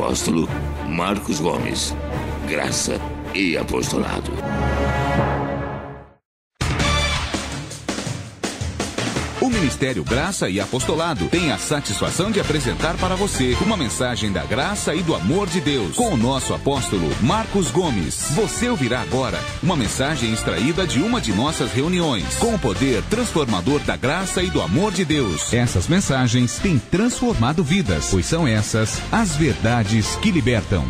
apóstolo Marcos Gomes. Graça e apostolado. O Ministério Graça e Apostolado tem a satisfação de apresentar para você uma mensagem da graça e do amor de Deus com o nosso apóstolo Marcos Gomes. Você ouvirá agora uma mensagem extraída de uma de nossas reuniões com o poder transformador da graça e do amor de Deus. Essas mensagens têm transformado vidas, pois são essas as verdades que libertam.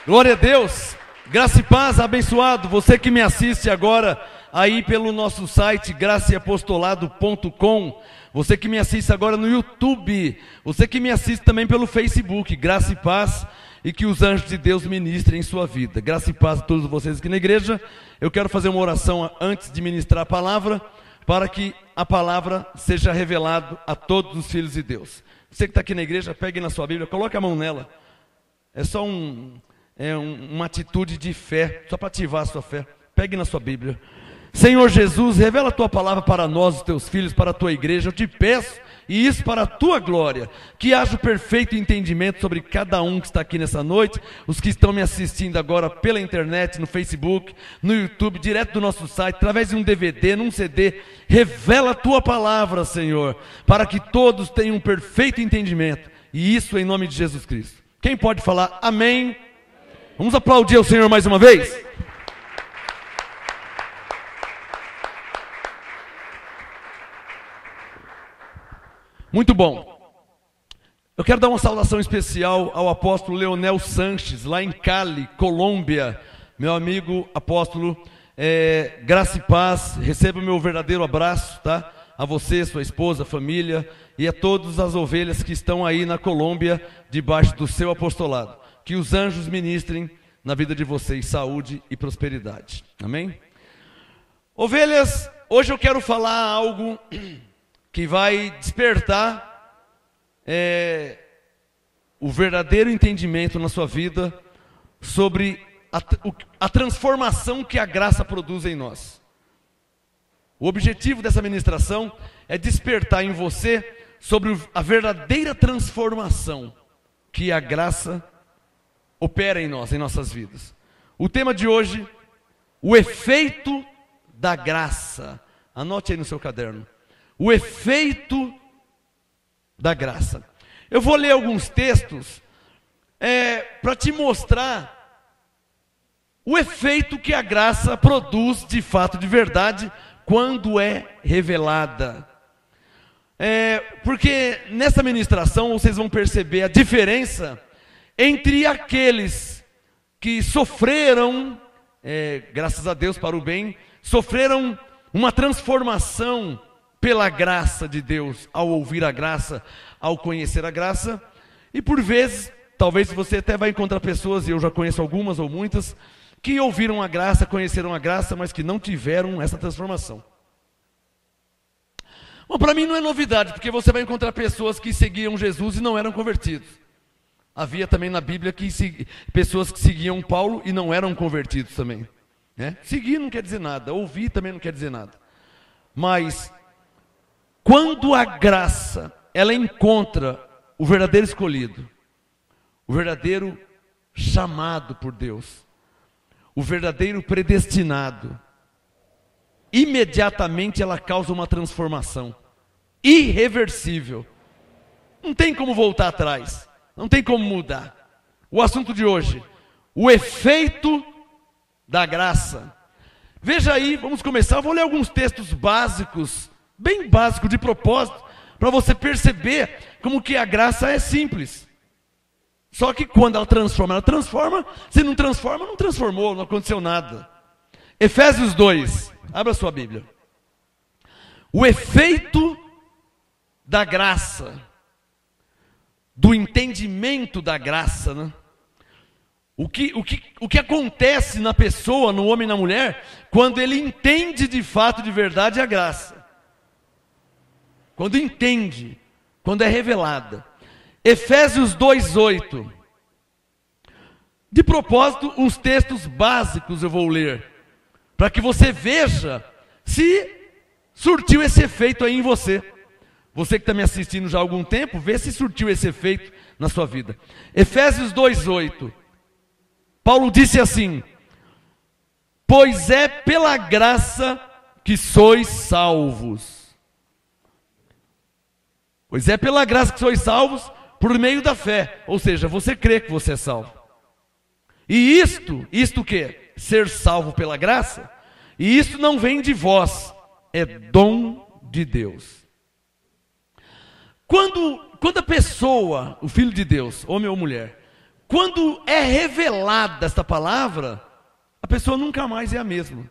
Glória a Deus! Graça e paz, abençoado, você que me assiste agora aí pelo nosso site graçaeapostolado.com, você que me assiste agora no YouTube, você que me assiste também pelo Facebook, graça e paz, e que os anjos de Deus ministrem em sua vida. Graça e paz a todos vocês aqui na igreja. Eu quero fazer uma oração antes de ministrar a palavra, para que a palavra seja revelada a todos os filhos de Deus. Você que está aqui na igreja, pegue na sua Bíblia, coloque a mão nela. É só uma atitude de fé, só para ativar a sua fé. Pegue na sua Bíblia. Senhor Jesus, revela a tua palavra para nós, os teus filhos, para a tua igreja. Eu te peço, e isso para a tua glória, que haja o perfeito entendimento sobre cada um que está aqui nessa noite, os que estão me assistindo agora pela internet, no Facebook, no YouTube, direto do nosso site, através de um DVD, num CD. Revela a tua palavra, Senhor, para que todos tenham um perfeito entendimento, e isso em nome de Jesus Cristo. Quem pode falar amém? Vamos aplaudir ao Senhor mais uma vez? Muito bom. Eu quero dar uma saudação especial ao apóstolo Leonel Sanches, lá em Cali, Colômbia. Meu amigo apóstolo, graça e paz, receba o meu verdadeiro abraço, tá? A você, sua esposa, família e a todas as ovelhas que estão aí na Colômbia, debaixo do seu apostolado. Que os anjos ministrem na vida de vocês saúde e prosperidade. Amém? Ovelhas, hoje eu quero falar algo que vai despertar o verdadeiro entendimento na sua vida sobre a transformação que a graça produz em nós. O objetivo dessa ministração é despertar em você sobre a verdadeira transformação que a graça opera em nós, em nossas vidas. O tema de hoje, o efeito da graça. Anote aí no seu caderno. O efeito da graça. Eu vou ler alguns textos para te mostrar o efeito que a graça produz de fato, de verdade, quando é revelada. Porque nessa ministração vocês vão perceber a diferença entre aqueles que sofreram, graças a Deus para o bem, sofreram uma transformação pela graça de Deus, ao ouvir a graça, ao conhecer a graça, e por vezes, talvez você até vai encontrar pessoas, e eu já conheço algumas ou muitas, que ouviram a graça, conheceram a graça, mas que não tiveram essa transformação. Bom, para mim não é novidade, porque você vai encontrar pessoas que seguiam Jesus e não eram convertidos. Havia também na Bíblia pessoas que seguiam Paulo e não eram convertidos também. Seguir não quer dizer nada, ouvir também não quer dizer nada. Mas, quando a graça, ela encontra o verdadeiro escolhido, o verdadeiro chamado por Deus, o verdadeiro predestinado, imediatamente ela causa uma transformação irreversível. Não tem como voltar atrás. Não tem como mudar. O assunto de hoje, o efeito da graça. Veja aí, vamos começar. Eu vou ler alguns textos básicos, bem básicos de propósito, para você perceber como que a graça é simples. Só que quando ela transforma. Se não transforma, não transformou, não aconteceu nada. Efésios 2, abra sua Bíblia. O efeito da graça, do entendimento da graça, né? O que acontece na pessoa, no homem e na mulher, quando ele entende de fato, de verdade, a graça. Quando entende, quando é revelada. Efésios 2:8. De propósito, uns textos básicos eu vou ler, para que você veja se surtiu esse efeito aí em você. Você que está me assistindo já há algum tempo, vê se surtiu esse efeito na sua vida. Efésios 2:8. Paulo disse assim: pois é pela graça que sois salvos. Pois é pela graça que sois salvos por meio da fé. Ou seja, você crê que você é salvo. E isto o quê? Ser salvo pela graça. E isso não vem de vós, é dom de Deus. Quando a pessoa, o Filho de Deus, homem ou mulher, quando é revelada esta palavra, a pessoa nunca mais é a mesma.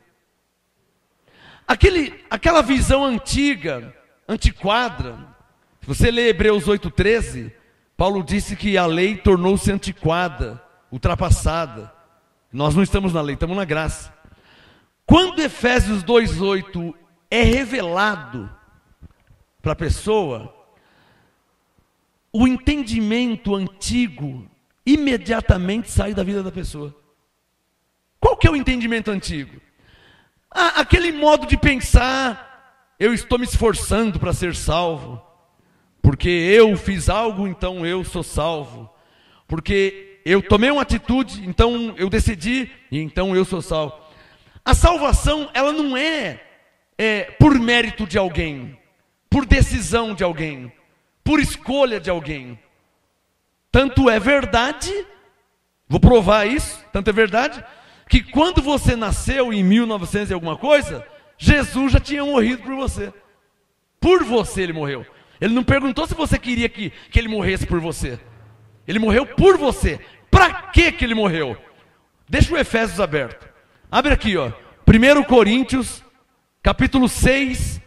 Aquela visão antiga, antiquada, se você lê Hebreus 8:13, Paulo disse que a lei tornou-se antiquada, ultrapassada. Nós não estamos na lei, estamos na graça. Quando Efésios 2:8 é revelado para a pessoa, o entendimento antigo imediatamente sai da vida da pessoa. Qual que é o entendimento antigo? Aquele modo de pensar: eu estou me esforçando para ser salvo, porque eu fiz algo, então eu sou salvo, porque eu tomei uma atitude, então eu decidi, e então eu sou salvo. A salvação, ela não é por mérito de alguém, por decisão de alguém, por escolha de alguém. Tanto é verdade, vou provar isso, tanto é verdade, que quando você nasceu em 1900 e alguma coisa, Jesus já tinha morrido por você. Por você ele morreu. Ele não perguntou se você queria que ele morresse por você. Ele morreu por você. Para que ele morreu? Deixa o Efésios aberto. Abre aqui, ó. 1 Coríntios, capítulo 6.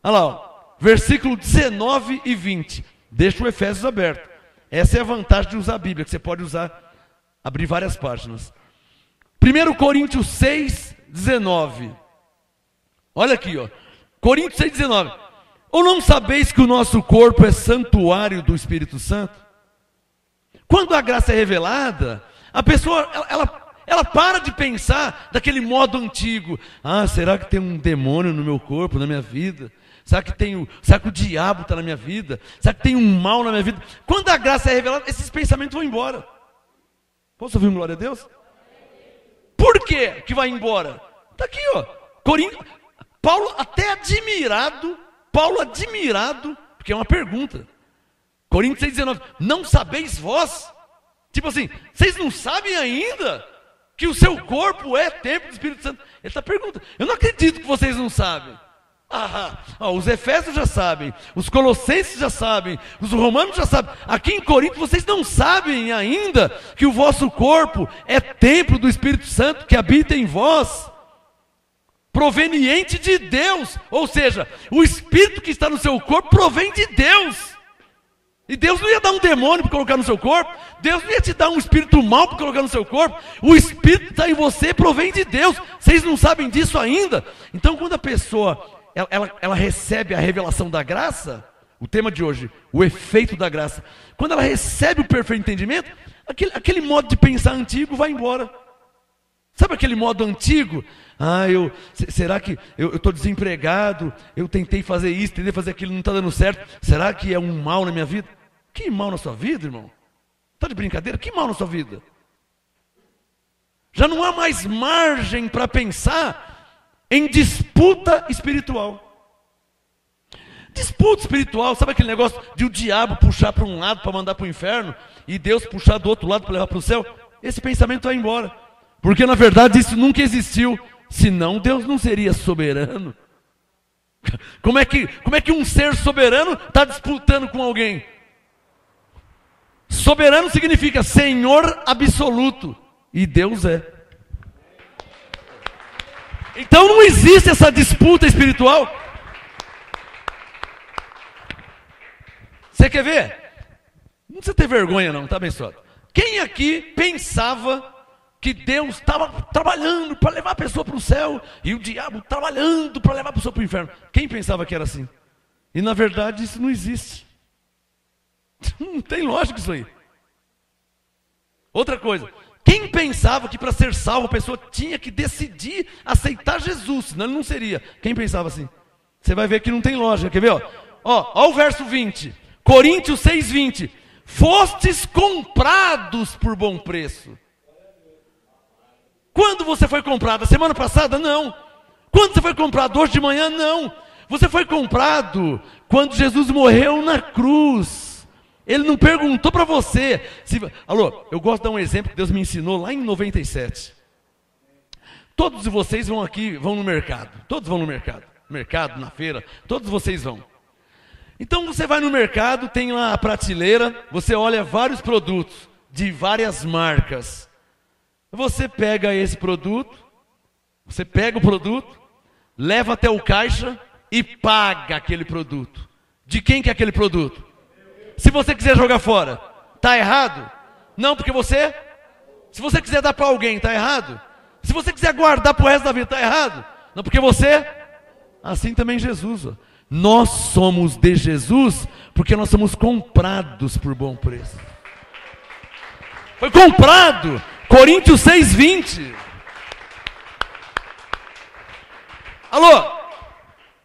Olha lá, ó, versículo 19 e 20. Deixa o Efésios aberto. Essa é a vantagem de usar a Bíblia, que você pode usar, abrir várias páginas. 1 Coríntios 6, 19. Olha aqui, ó. Coríntios 6, 19. Ou não sabeis que o nosso corpo é santuário do Espírito Santo? Quando a graça é revelada, a pessoa, ela para de pensar daquele modo antigo. Será que tem um demônio no meu corpo, na minha vida? Será que o diabo está na minha vida? Será que tem um mal na minha vida? Quando a graça é revelada, esses pensamentos vão embora. Posso ouvir um glória a Deus? Por quê que vai embora? Está aqui, ó. Paulo admirado, porque é uma pergunta. Coríntios 6, 19. Não sabeis vós? Tipo assim, vocês não sabem ainda que o seu corpo é templo do Espírito Santo? Ele está perguntando. Eu não acredito que vocês não sabem. Os Efésios já sabem, os Colossenses já sabem, os Romanos já sabem. Aqui em Corinto vocês não sabem ainda que o vosso corpo é templo do Espírito Santo que habita em vós, proveniente de Deus. Ou seja, o Espírito que está no seu corpo provém de Deus. E Deus não ia dar um demônio para colocar no seu corpo. Deus não ia te dar um espírito mau para colocar no seu corpo. O Espírito que está em você provém de Deus. Vocês não sabem disso ainda? Então quando a pessoa ela recebe a revelação da graça, o tema de hoje, o efeito da graça. Quando ela recebe o perfeito entendimento, aquele modo de pensar antigo vai embora. Sabe aquele modo antigo? Será que eu estou desempregado, eu tentei fazer isso, tentei fazer aquilo, não está dando certo. Será que é um mal na minha vida? Que mal na sua vida, irmão? Está de brincadeira? Que mal na sua vida? Já não há mais margem para pensar em disputa espiritual. Disputa espiritual, sabe aquele negócio de o diabo puxar para um lado para mandar para o inferno e Deus puxar do outro lado para levar para o céu? Esse pensamento vai embora, porque na verdade isso nunca existiu, senão Deus não seria soberano. Como é que um ser soberano está disputando com alguém? Soberano significa Senhor absoluto, e Deus é. Então não existe essa disputa espiritual. Você quer ver? Não precisa ter vergonha não, tá abençoado? Quem aqui pensava que Deus estava trabalhando para levar a pessoa para o céu e o diabo trabalhando para levar a pessoa para o inferno? Quem pensava que era assim? E na verdade isso não existe. Não tem lógica isso aí. Outra coisa. Quem pensava que para ser salvo a pessoa tinha que decidir aceitar Jesus, senão ele não seria? Quem pensava assim? Você vai ver que não tem lógica, quer ver? Ó o verso 20, Coríntios 6:20. Fostes comprados por bom preço. Quando você foi comprado? A semana passada? Não. Quando você foi comprado? Hoje de manhã? Não. Você foi comprado quando Jesus morreu na cruz. Ele não perguntou para você. Alô, eu gosto de dar um exemplo que Deus me ensinou lá em 97. Todos vocês vão no mercado. Todos vão no mercado. Mercado, na feira, todos vocês vão. Então você vai no mercado, tem lá a prateleira, você olha vários produtos de várias marcas. Você pega esse produto, você pega o produto, leva até o caixa e paga aquele produto. De quem que é aquele produto? Se você quiser jogar fora, está errado? Não, porque você... Se você quiser dar para alguém, está errado? Se você quiser guardar para o resto da vida, está errado? Não, porque você... Assim também Jesus. Ó. Nós somos de Jesus porque nós somos comprados por bom preço. Foi comprado. Coríntios 6:20. Alô?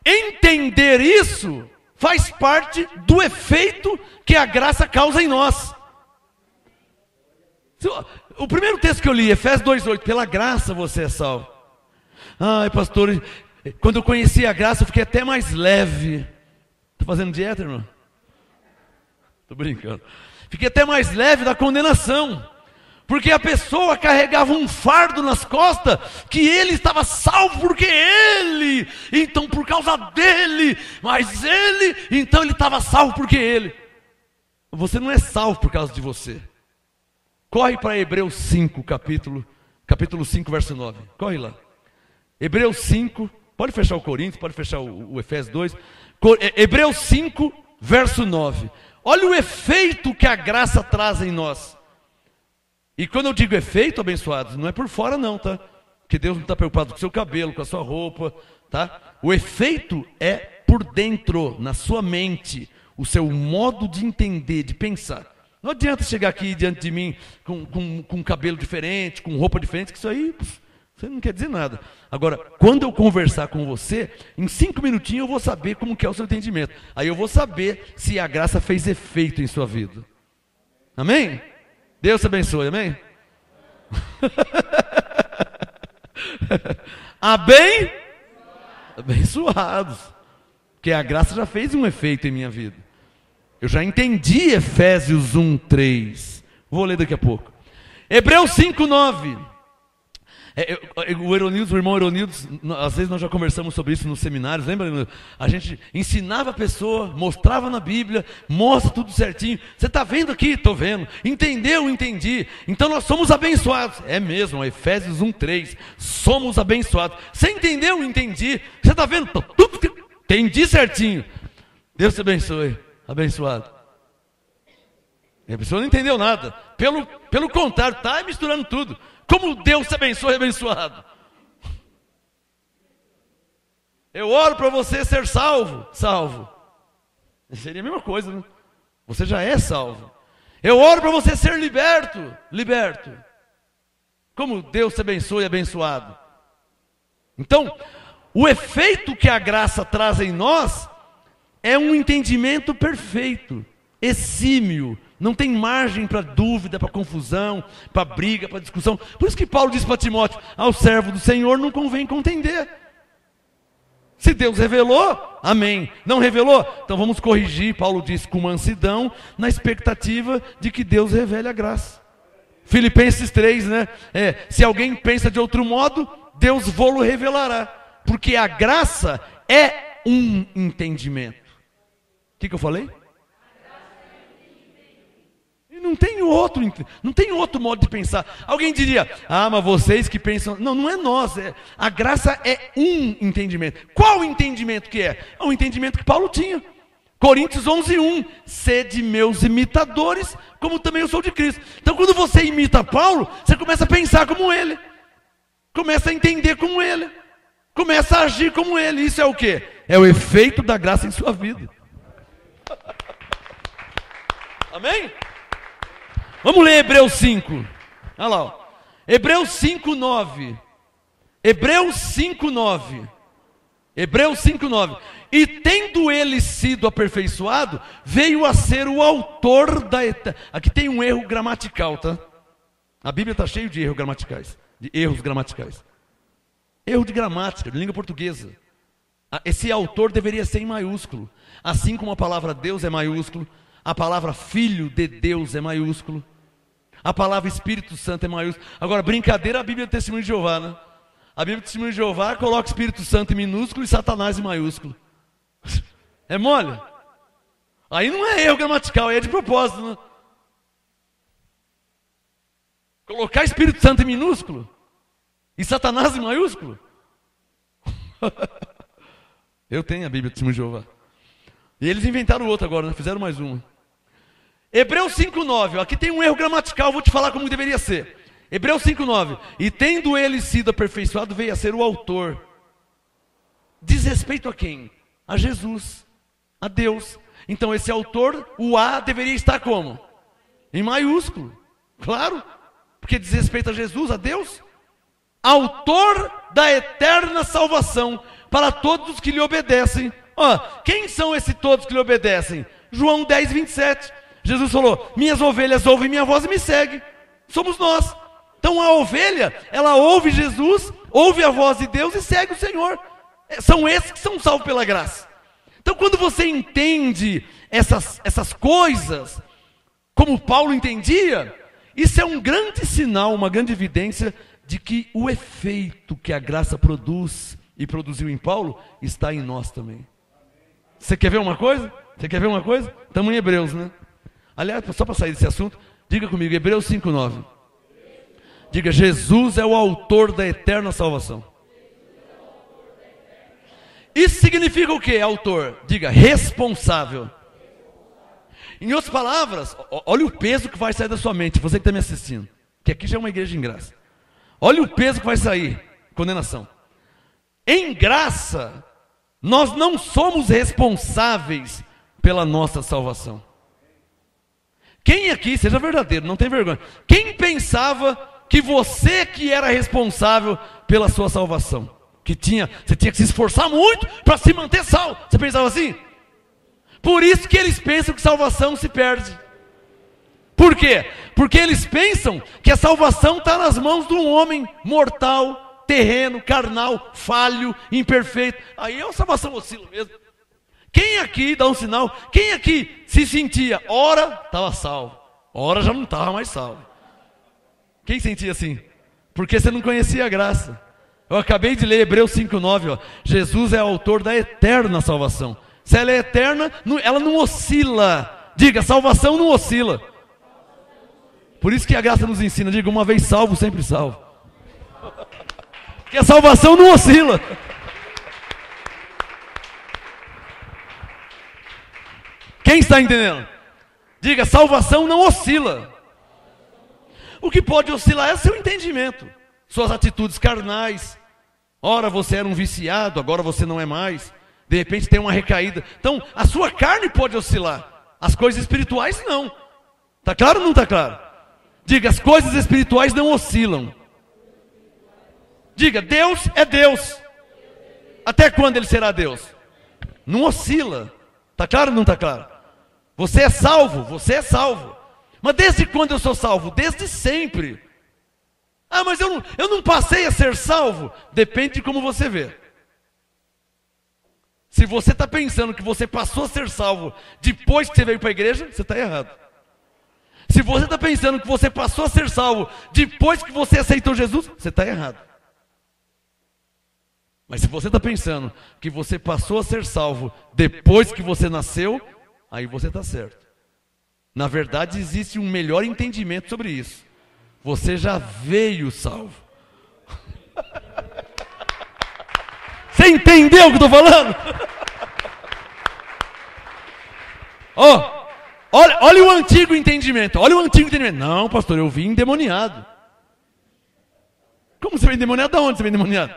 Entender isso faz parte do efeito que a graça causa em nós. O primeiro texto que eu li, Efésios 2:8, pela graça você é salvo. Ai, pastor, quando eu conheci a graça eu fiquei até mais leve. Está fazendo dieta, irmão? Estou brincando. Fiquei até mais leve da condenação. Porque a pessoa carregava um fardo nas costas, que ele estava salvo porque ele, então por causa dele, mas ele, então ele estava salvo porque ele. Você não é salvo por causa de você. Corre para Hebreus 5, capítulo 5, verso 9. Corre lá. Hebreus 5, pode fechar o Coríntios, pode fechar o Efésios 2. Hebreus 5, verso 9. Olha o efeito que a graça traz em nós. E quando eu digo efeito, abençoados, não é por fora não, tá? Porque Deus não está preocupado com o seu cabelo, com a sua roupa, tá? O efeito é por dentro, na sua mente, o seu modo de entender, de pensar. Não adianta chegar aqui diante de mim com cabelo diferente, com roupa diferente, que isso aí, você não quer dizer nada. Agora, quando eu conversar com você, em 5 minutinhos eu vou saber como que é o seu entendimento. Aí eu vou saber se a graça fez efeito em sua vida. Amém? Deus te abençoe, amém? Abençoados. Porque a graça já fez um efeito em minha vida. Eu já entendi Efésios 1:3. Vou ler daqui a pouco. Hebreus 5:9. O irmão Eronildos, às vezes nós já conversamos sobre isso nos seminários, lembra? A gente ensinava a pessoa, mostrava na Bíblia, mostra tudo certinho. Você está vendo aqui? Estou vendo. Entendeu? Entendi. Então nós somos abençoados. É mesmo, Efésios 1:3. Somos abençoados. Você entendeu? Entendi. Você está vendo? Tudo entendi certinho. Deus te abençoe. Abençoado. E a pessoa não entendeu nada. Pelo contrário, está misturando tudo. Como Deus te abençoe, abençoado. Eu oro para você ser salvo. Salvo. Seria a mesma coisa, né? Você já é salvo. Eu oro para você ser liberto. Liberto. Como Deus te abençoe, abençoado. Então, o efeito que a graça traz em nós é um entendimento perfeito, exímio. Não tem margem para dúvida, para confusão, para briga, para discussão. Por isso que Paulo diz para Timóteo: ao servo do Senhor não convém contender. Se Deus revelou, amém. Não revelou? Então vamos corrigir, Paulo diz, com mansidão, na expectativa de que Deus revele a graça. Filipenses 3, né? Se alguém pensa de outro modo, Deus vô-lo revelará. Porque a graça é um entendimento. O que eu falei? Não tem outro modo de pensar. Alguém diria: mas vocês que pensam... Não é nós. A graça é um entendimento. Qual entendimento que é? É o entendimento que Paulo tinha. Coríntios 11:1. Sede meus imitadores, como também eu sou de Cristo. Então quando você imita Paulo, você começa a pensar como ele. Começa a entender como ele. Começa a agir como ele. Isso é o quê? É o efeito da graça em sua vida. Amém? Vamos ler Hebreus 5. Olha lá. Ó. Hebreus 5:9. Hebreus 5:9. Hebreus 5:9. E tendo ele sido aperfeiçoado, veio a ser o autor da eterna. Aqui tem um erro gramatical, tá? A Bíblia está cheia de erros gramaticais. Erro de gramática, de língua portuguesa. Esse autor deveria ser em maiúsculo. Assim como a palavra Deus é maiúsculo, a palavra Filho de Deus é maiúsculo, a palavra Espírito Santo é maiúsculo. Agora, brincadeira, a Bíblia é Testemunho de Jeová, né? A Bíblia é Testemunho de Jeová coloca Espírito Santo em minúsculo e Satanás em maiúsculo. É mole? Aí não é erro gramatical, aí é de propósito, né? Colocar Espírito Santo em minúsculo e Satanás em maiúsculo? Eu tenho a Bíblia Testemunho de Jeová. E eles inventaram outro agora, né? Fizeram mais uma. Hebreus 5:9, aqui tem um erro gramatical, vou te falar como deveria ser. Hebreus 5:9. E tendo ele sido aperfeiçoado, veio a ser o autor. Diz respeito a quem? A Jesus, a Deus. Então esse autor, o A deveria estar como? Em maiúsculo. Claro, porque diz respeito a Jesus, a Deus. Autor da eterna salvação para todos os que lhe obedecem. Quem são esses todos que lhe obedecem? João 10:27. Jesus falou: minhas ovelhas ouvem minha voz e me seguem. Somos nós. Então a ovelha, ela ouve Jesus, ouve a voz de Deus e segue o Senhor. São esses que são salvos pela graça. Então quando você entende essas coisas, como Paulo entendia, isso é um grande sinal, uma grande evidência de que o efeito que a graça produz e produziu em Paulo está em nós também. Você quer ver uma coisa? Estamos em Hebreus, né? Aliás, só para sair desse assunto, diga comigo, Hebreus 5:9. Diga: Jesus é o autor da eterna salvação. Isso significa o que, autor? Diga: responsável. Em outras palavras, olha o peso que vai sair da sua mente, você que está me assistindo, que aqui já é uma igreja em graça. Olha o peso que vai sair, condenação. Em graça, nós não somos responsáveis pela nossa salvação. Quem aqui, seja verdadeiro, não tem vergonha, quem pensava que você que era responsável pela sua salvação? Você tinha que se esforçar muito para se manter salvo. Você pensava assim? Por isso que eles pensam que salvação se perde. Por quê? Porque eles pensam que a salvação está nas mãos de um homem mortal, terreno, carnal, falho, imperfeito. Aí a salvação oscila mesmo. Quem aqui, dá um sinal, quem aqui se sentia, ora estava salvo, ora já não estava mais salvo? Quem sentia assim? Porque você não conhecia a graça. Eu acabei de ler Hebreus 5:9, Jesus é autor da eterna salvação. Se ela é eterna, ela não oscila. Diga: salvação não oscila. Por isso que a graça nos ensina, diga: uma vez salvo, sempre salvo. Porque a salvação não oscila. Quem está entendendo? Diga: salvação não oscila. O que pode oscilar é o seu entendimento, suas atitudes carnais. Ora você era um viciado, agora você não é mais. De repente tem uma recaída. Então a sua carne pode oscilar, as coisas espirituais não. Está claro ou não está claro? Diga: as coisas espirituais não oscilam. Diga: Deus é Deus. Até quando Ele será Deus? Não oscila. Está claro ou não está claro? Você é salvo, você é salvo. Mas desde quando eu sou salvo? Desde sempre. Ah, mas eu não passei a ser salvo. Depende de como você vê. Se você está pensando que você passou a ser salvo depois que você veio para a igreja, você está errado. Se você está pensando que você passou a ser salvo depois que você aceitou Jesus, você está errado. Mas se você está pensando que você passou a ser salvo depois que você nasceu, aí você está certo. Na verdade, existe um melhor entendimento sobre isso. Você já veio salvo. Você entendeu o que eu estou falando? Olha o antigo entendimento. Olha o antigo entendimento. Não, pastor, eu vim endemoniado. Como você veio endemoniado? Da onde você veio endemoniado?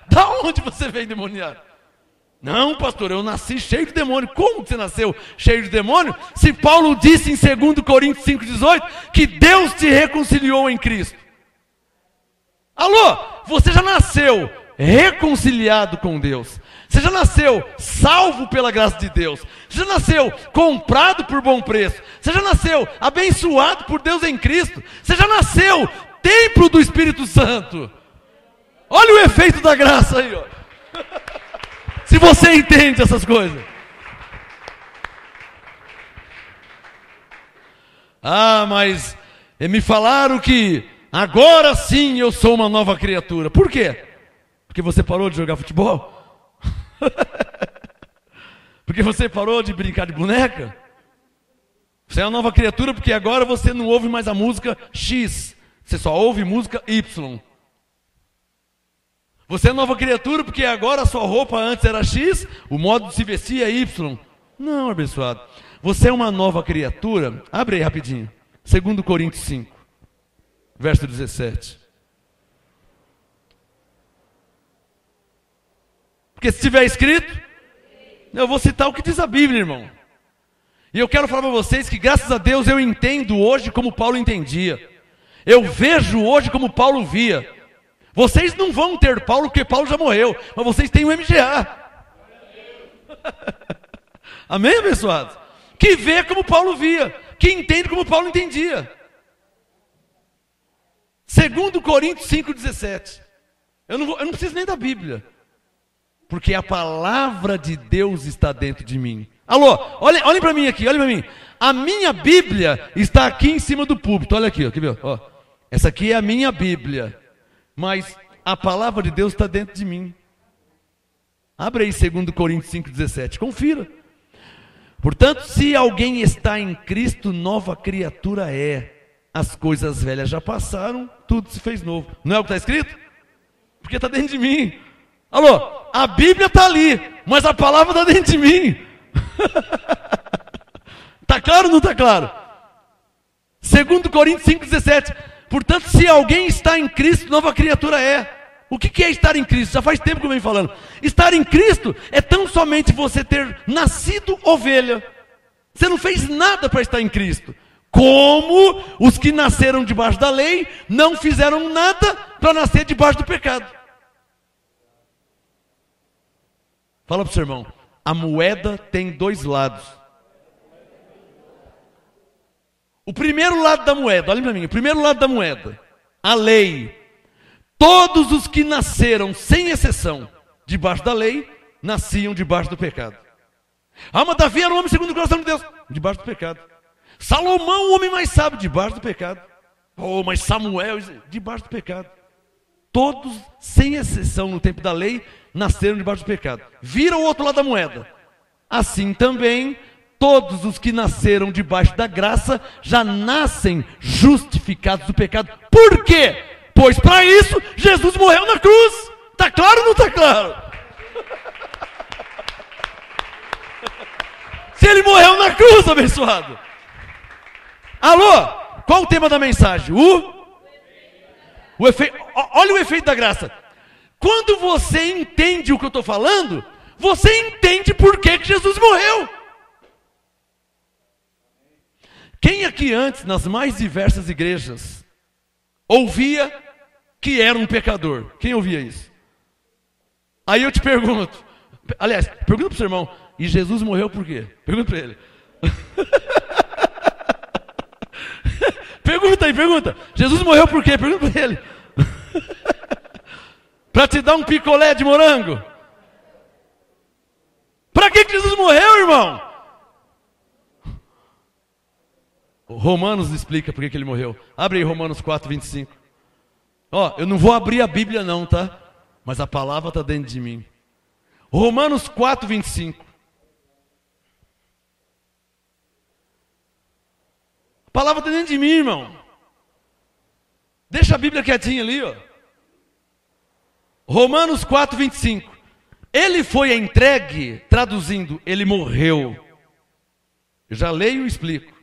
Da onde você veio endemoniado? Não, pastor, eu nasci cheio de demônio. Como que você nasceu cheio de demônio? Se Paulo disse em 2 Coríntios 5,18 que Deus te reconciliou em Cristo. Alô, você já nasceu reconciliado com Deus. Você já nasceu salvo pela graça de Deus. Você já nasceu comprado por bom preço. Você já nasceu abençoado por Deus em Cristo. Você já nasceu templo do Espírito Santo. Olha o efeito da graça aí, ó. Se você entende essas coisas. Ah, mas me falaram que agora sim eu sou uma nova criatura. Por quê? Porque você parou de jogar futebol? Porque você parou de brincar de boneca? Você é uma nova criatura porque agora você não ouve mais a música X. Você só ouve música Y. Você é nova criatura porque agora a sua roupa antes era X, o modo de se vestir é Y. Não, abençoado. Você é uma nova criatura. Abre aí rapidinho. 2 Coríntios 5, verso 17. Porque se tiver escrito, eu vou citar o que diz a Bíblia, irmão. E eu quero falar para vocês que graças a Deus eu entendo hoje como Paulo entendia. Eu vejo hoje como Paulo via. Vocês não vão ter Paulo porque Paulo já morreu, mas vocês têm o MGA. Amém, abençoados? Que vê como Paulo via, que entende como Paulo entendia. 2 Coríntios 5,17. Eu não preciso nem da Bíblia, porque a palavra de Deus está dentro de mim. Alô, olhem para mim aqui, olhem para mim. A minha Bíblia está aqui em cima do púlpito. Olha aqui, ó, quer ver? Ó, essa aqui é a minha Bíblia. Mas a palavra de Deus está dentro de mim. Abre aí 2 Coríntios 5,17. Confira. Portanto, se alguém está em Cristo, nova criatura é. As coisas velhas já passaram, tudo se fez novo. Não é o que está escrito? Porque está dentro de mim. Alô, a Bíblia está ali, mas a palavra está dentro de mim. Está claro ou não está claro? 2 Coríntios 5,17. Portanto, se alguém está em Cristo, nova criatura é. O que é estar em Cristo? Já faz tempo que eu venho falando. Estar em Cristo é tão somente você ter nascido ovelha. Você não fez nada para estar em Cristo. Como os que nasceram debaixo da lei não fizeram nada para nascer debaixo do pecado. Fala para o seu irmão. A moeda tem dois lados. O primeiro lado da moeda, olhem para mim, o primeiro lado da moeda, a lei. Todos os que nasceram, sem exceção, debaixo da lei, nasciam debaixo do pecado. Ah, mas Davi era um homem segundo o coração de Deus, debaixo do pecado. Salomão, o homem mais sábio, debaixo do pecado. Oh, mas Samuel, debaixo do pecado. Todos, sem exceção, no tempo da lei, nasceram debaixo do pecado. Viram o outro lado da moeda. Assim também, todos os que nasceram debaixo da graça, já nascem justificados do pecado. Por quê? Pois para isso, Jesus morreu na cruz. Está claro ou não está claro? Se ele morreu na cruz, abençoado. Alô, qual o tema da mensagem? O efeito. Olha o efeito da graça. Quando você entende o que eu estou falando, você entende por que Jesus morreu. Quem aqui antes, nas mais diversas igrejas, ouvia que era um pecador? Quem ouvia isso? Aí eu te pergunto, aliás, pergunta para o seu irmão, e Jesus morreu por quê? Pergunta para ele. Pergunta aí, pergunta. Jesus morreu por quê? Pergunta para ele. Para te dar um picolé de morango? Para que Jesus morreu, irmão? Romanos explica por que ele morreu. Abre aí Romanos 4:25. Ó, eu não vou abrir a Bíblia não, tá? Mas a palavra está dentro de mim. Romanos 4:25. A palavra está dentro de mim, irmão. Deixa a Bíblia quietinha ali, ó. Romanos 4:25. Ele foi entregue, traduzindo, ele morreu. Eu já leio e explico.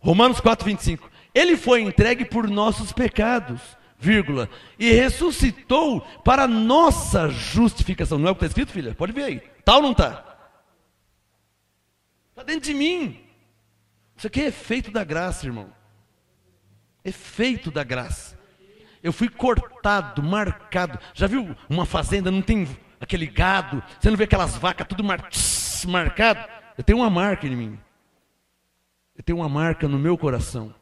Romanos 4:25. Ele foi entregue por nossos pecados, vírgula, e ressuscitou para nossa justificação. Não é o que está escrito, filha? Pode ver aí. Tá ou não está? Está dentro de mim. Isso aqui é efeito da graça, irmão. Efeito da graça. eu fui cortado, marcado. Já viu uma fazenda, não tem aquele gado, você não vê aquelas vacas tudo marcado? Eu tenho uma marca em mim. Eu tenho uma marca no meu coração.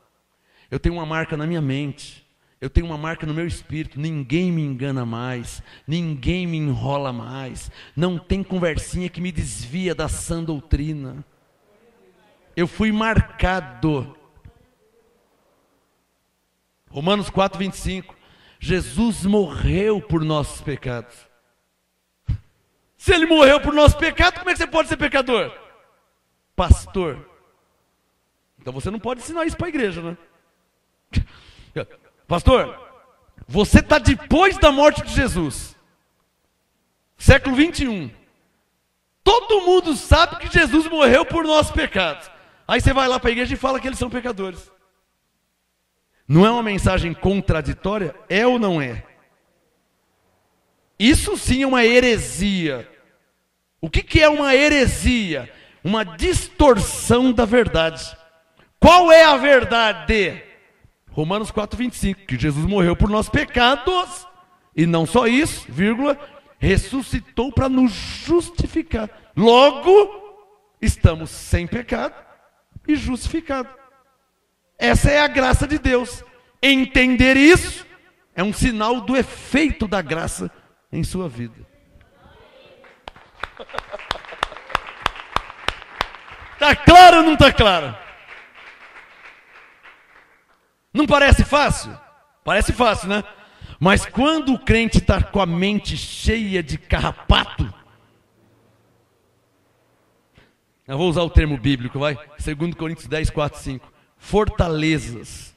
Eu tenho uma marca na minha mente. Eu tenho uma marca no meu espírito. Ninguém me engana mais. Ninguém me enrola mais. Não tem conversinha que me desvia da sã doutrina. Eu fui marcado. Romanos 4:25. Jesus morreu por nossos pecados. Se ele morreu por nossos pecados, como é que você pode ser pecador? Pastor. Então você não pode ensinar isso para a igreja, né? Pastor, você está depois da morte de Jesus. Século 21. Todo mundo sabe que Jesus morreu por nossos pecados. Aí você vai lá para a igreja e fala que eles são pecadores. Não é uma mensagem contraditória? É ou não é? Isso sim é uma heresia. O que é uma heresia? Uma distorção da verdade. Qual é a verdade? Romanos 4:25, que Jesus morreu por nossos pecados, e não só isso, vírgula, ressuscitou para nos justificar. Logo, estamos sem pecado e justificados. Essa é a graça de Deus. Entender isso é um sinal do efeito da graça em sua vida. Está claro ou não está claro? Não parece fácil? Parece fácil, né? Mas quando o crente está com a mente cheia de carrapato, eu vou usar o termo bíblico, vai? 2 Coríntios 10, 4, 5. Fortalezas.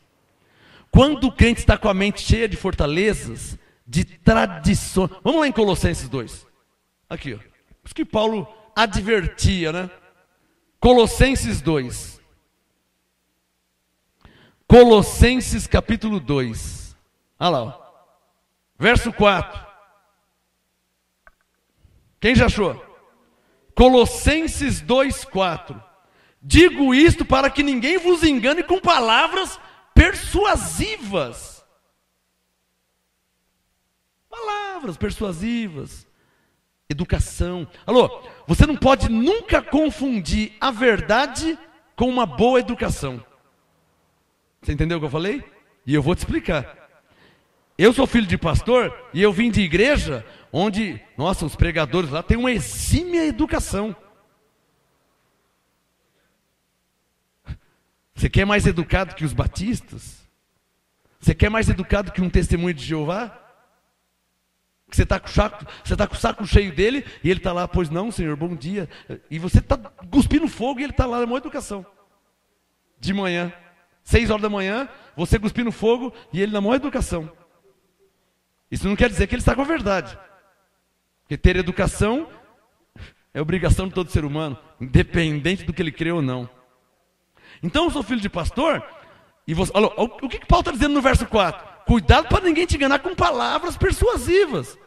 Quando o crente está com a mente cheia de fortalezas, de tradições. Vamos lá em Colossenses 2. Aqui, ó. Isso que Paulo advertia, né? Colossenses 2. Colossenses capítulo 2. Olha lá, ó. Verso 4. Quem já achou? Colossenses 2, 4. Digo isto para que ninguém vos engane com palavras persuasivas. Palavras persuasivas. Educação. Alô, você não pode nunca confundir a verdade com uma boa educação. Você entendeu o que eu falei? E eu vou te explicar. Eu sou filho de pastor e eu vim de igreja onde, nossa, os pregadores lá têm uma exímia educação. Você quer mais educado que os batistas? Você quer mais educado que um testemunho de Jeová? Você está com o saco cheio dele e ele está lá, pois não, Senhor, bom dia. E você está cuspindo fogo e ele está lá na maior educação. De manhã. 6 horas da manhã, você cuspindo fogo e ele na maior educação. Isso não quer dizer que ele está com a verdade. Porque ter educação é obrigação de todo ser humano, independente do que ele crê ou não. Então eu sou filho de pastor, e você, olha, o que Paulo está dizendo no verso 4? Cuidado para ninguém te enganar com palavras persuasivas.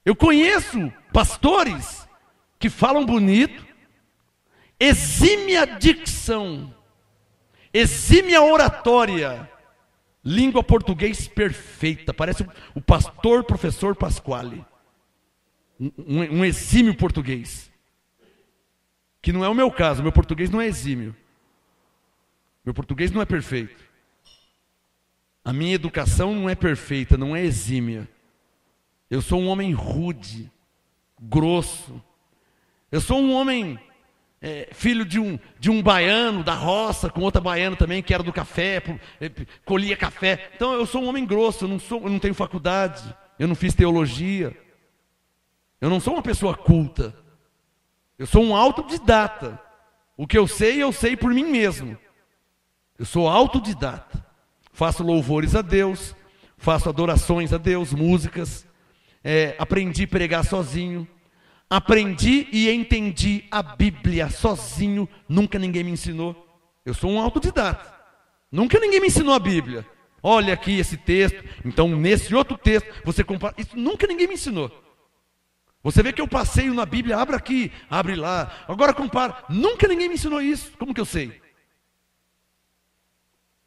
Eu conheço pastores que falam bonito, exímia dicção, exímia oratória, língua português perfeita, parece o pastor professor Pasquale, um exímio português, que não é o meu caso, meu português não é exímio, meu português não é perfeito, a minha educação não é perfeita, não é exímia, eu sou um homem rude, grosso, eu sou um homem... filho de um baiano da roça, com outra baiana também, que era do café, colhia café. Então eu sou um homem grosso, eu não tenho faculdade, eu não fiz teologia, eu não sou uma pessoa culta, eu sou um autodidata. O que eu sei por mim mesmo. Eu sou autodidata. Faço louvores a Deus, faço adorações a Deus, músicas, aprendi a pregar sozinho. Aprendi e entendi a Bíblia sozinho, nunca ninguém me ensinou. Eu sou um autodidata. Nunca ninguém me ensinou a Bíblia. Olha aqui esse texto, então nesse outro texto você compara. Isso nunca ninguém me ensinou. Você vê que eu passeio na Bíblia, abre aqui, abre lá, agora compara. Nunca ninguém me ensinou isso. Como que eu sei?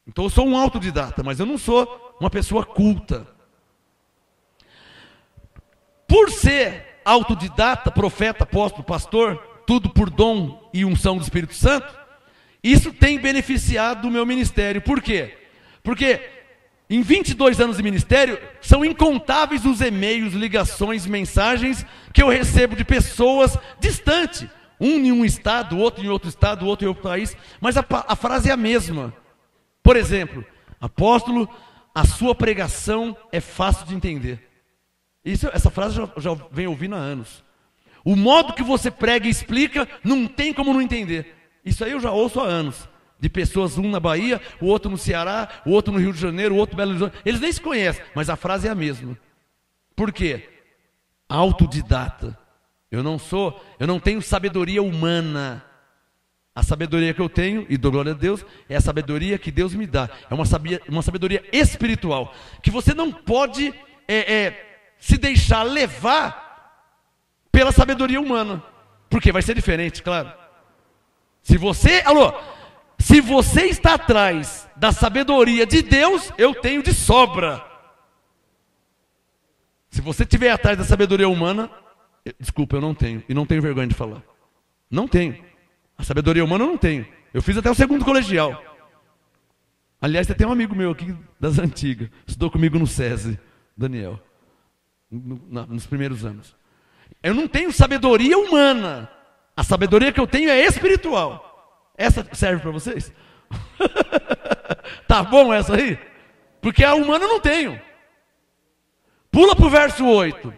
Então eu sou um autodidata, mas eu não sou uma pessoa culta. Por ser autodidata, profeta, apóstolo, pastor, tudo por dom e unção do Espírito Santo, isso tem beneficiado o meu ministério. Por quê? Porque em 22 anos de ministério, são incontáveis os e-mails, ligações, mensagens que eu recebo de pessoas distantes. Um em um estado, outro em outro estado, outro em outro país. Mas a frase é a mesma. Por exemplo, apóstolo, a sua pregação é fácil de entender. Essa frase eu já venho ouvindo há anos. O modo que você prega e explica, não tem como não entender. Isso aí eu já ouço há anos. De pessoas, um na Bahia, o outro no Ceará, o outro no Rio de Janeiro, o outro no Belo Horizonte. Eles nem se conhecem, mas a frase é a mesma. Por quê? Autodidata. Eu não tenho sabedoria humana. A sabedoria que eu tenho, e dou glória a Deus, é a sabedoria que Deus me dá. É uma sabedoria espiritual. Que você não pode se deixar levar pela sabedoria humana. Porque vai ser diferente, claro. Se você está atrás da sabedoria de Deus, eu tenho de sobra. Se você estiver atrás da sabedoria humana, desculpa, eu não tenho. E não tenho vergonha de falar. Não tenho. A sabedoria humana eu não tenho. Eu fiz até o 2º colegial. Aliás, tem um amigo meu aqui das antigas. Estudou comigo no SESI, Daniel. Nos primeiros anos. Eu não tenho sabedoria humana. A sabedoria que eu tenho é espiritual. Essa serve para vocês? Tá bom essa aí? Porque a humana eu não tenho. Pula para o verso 8.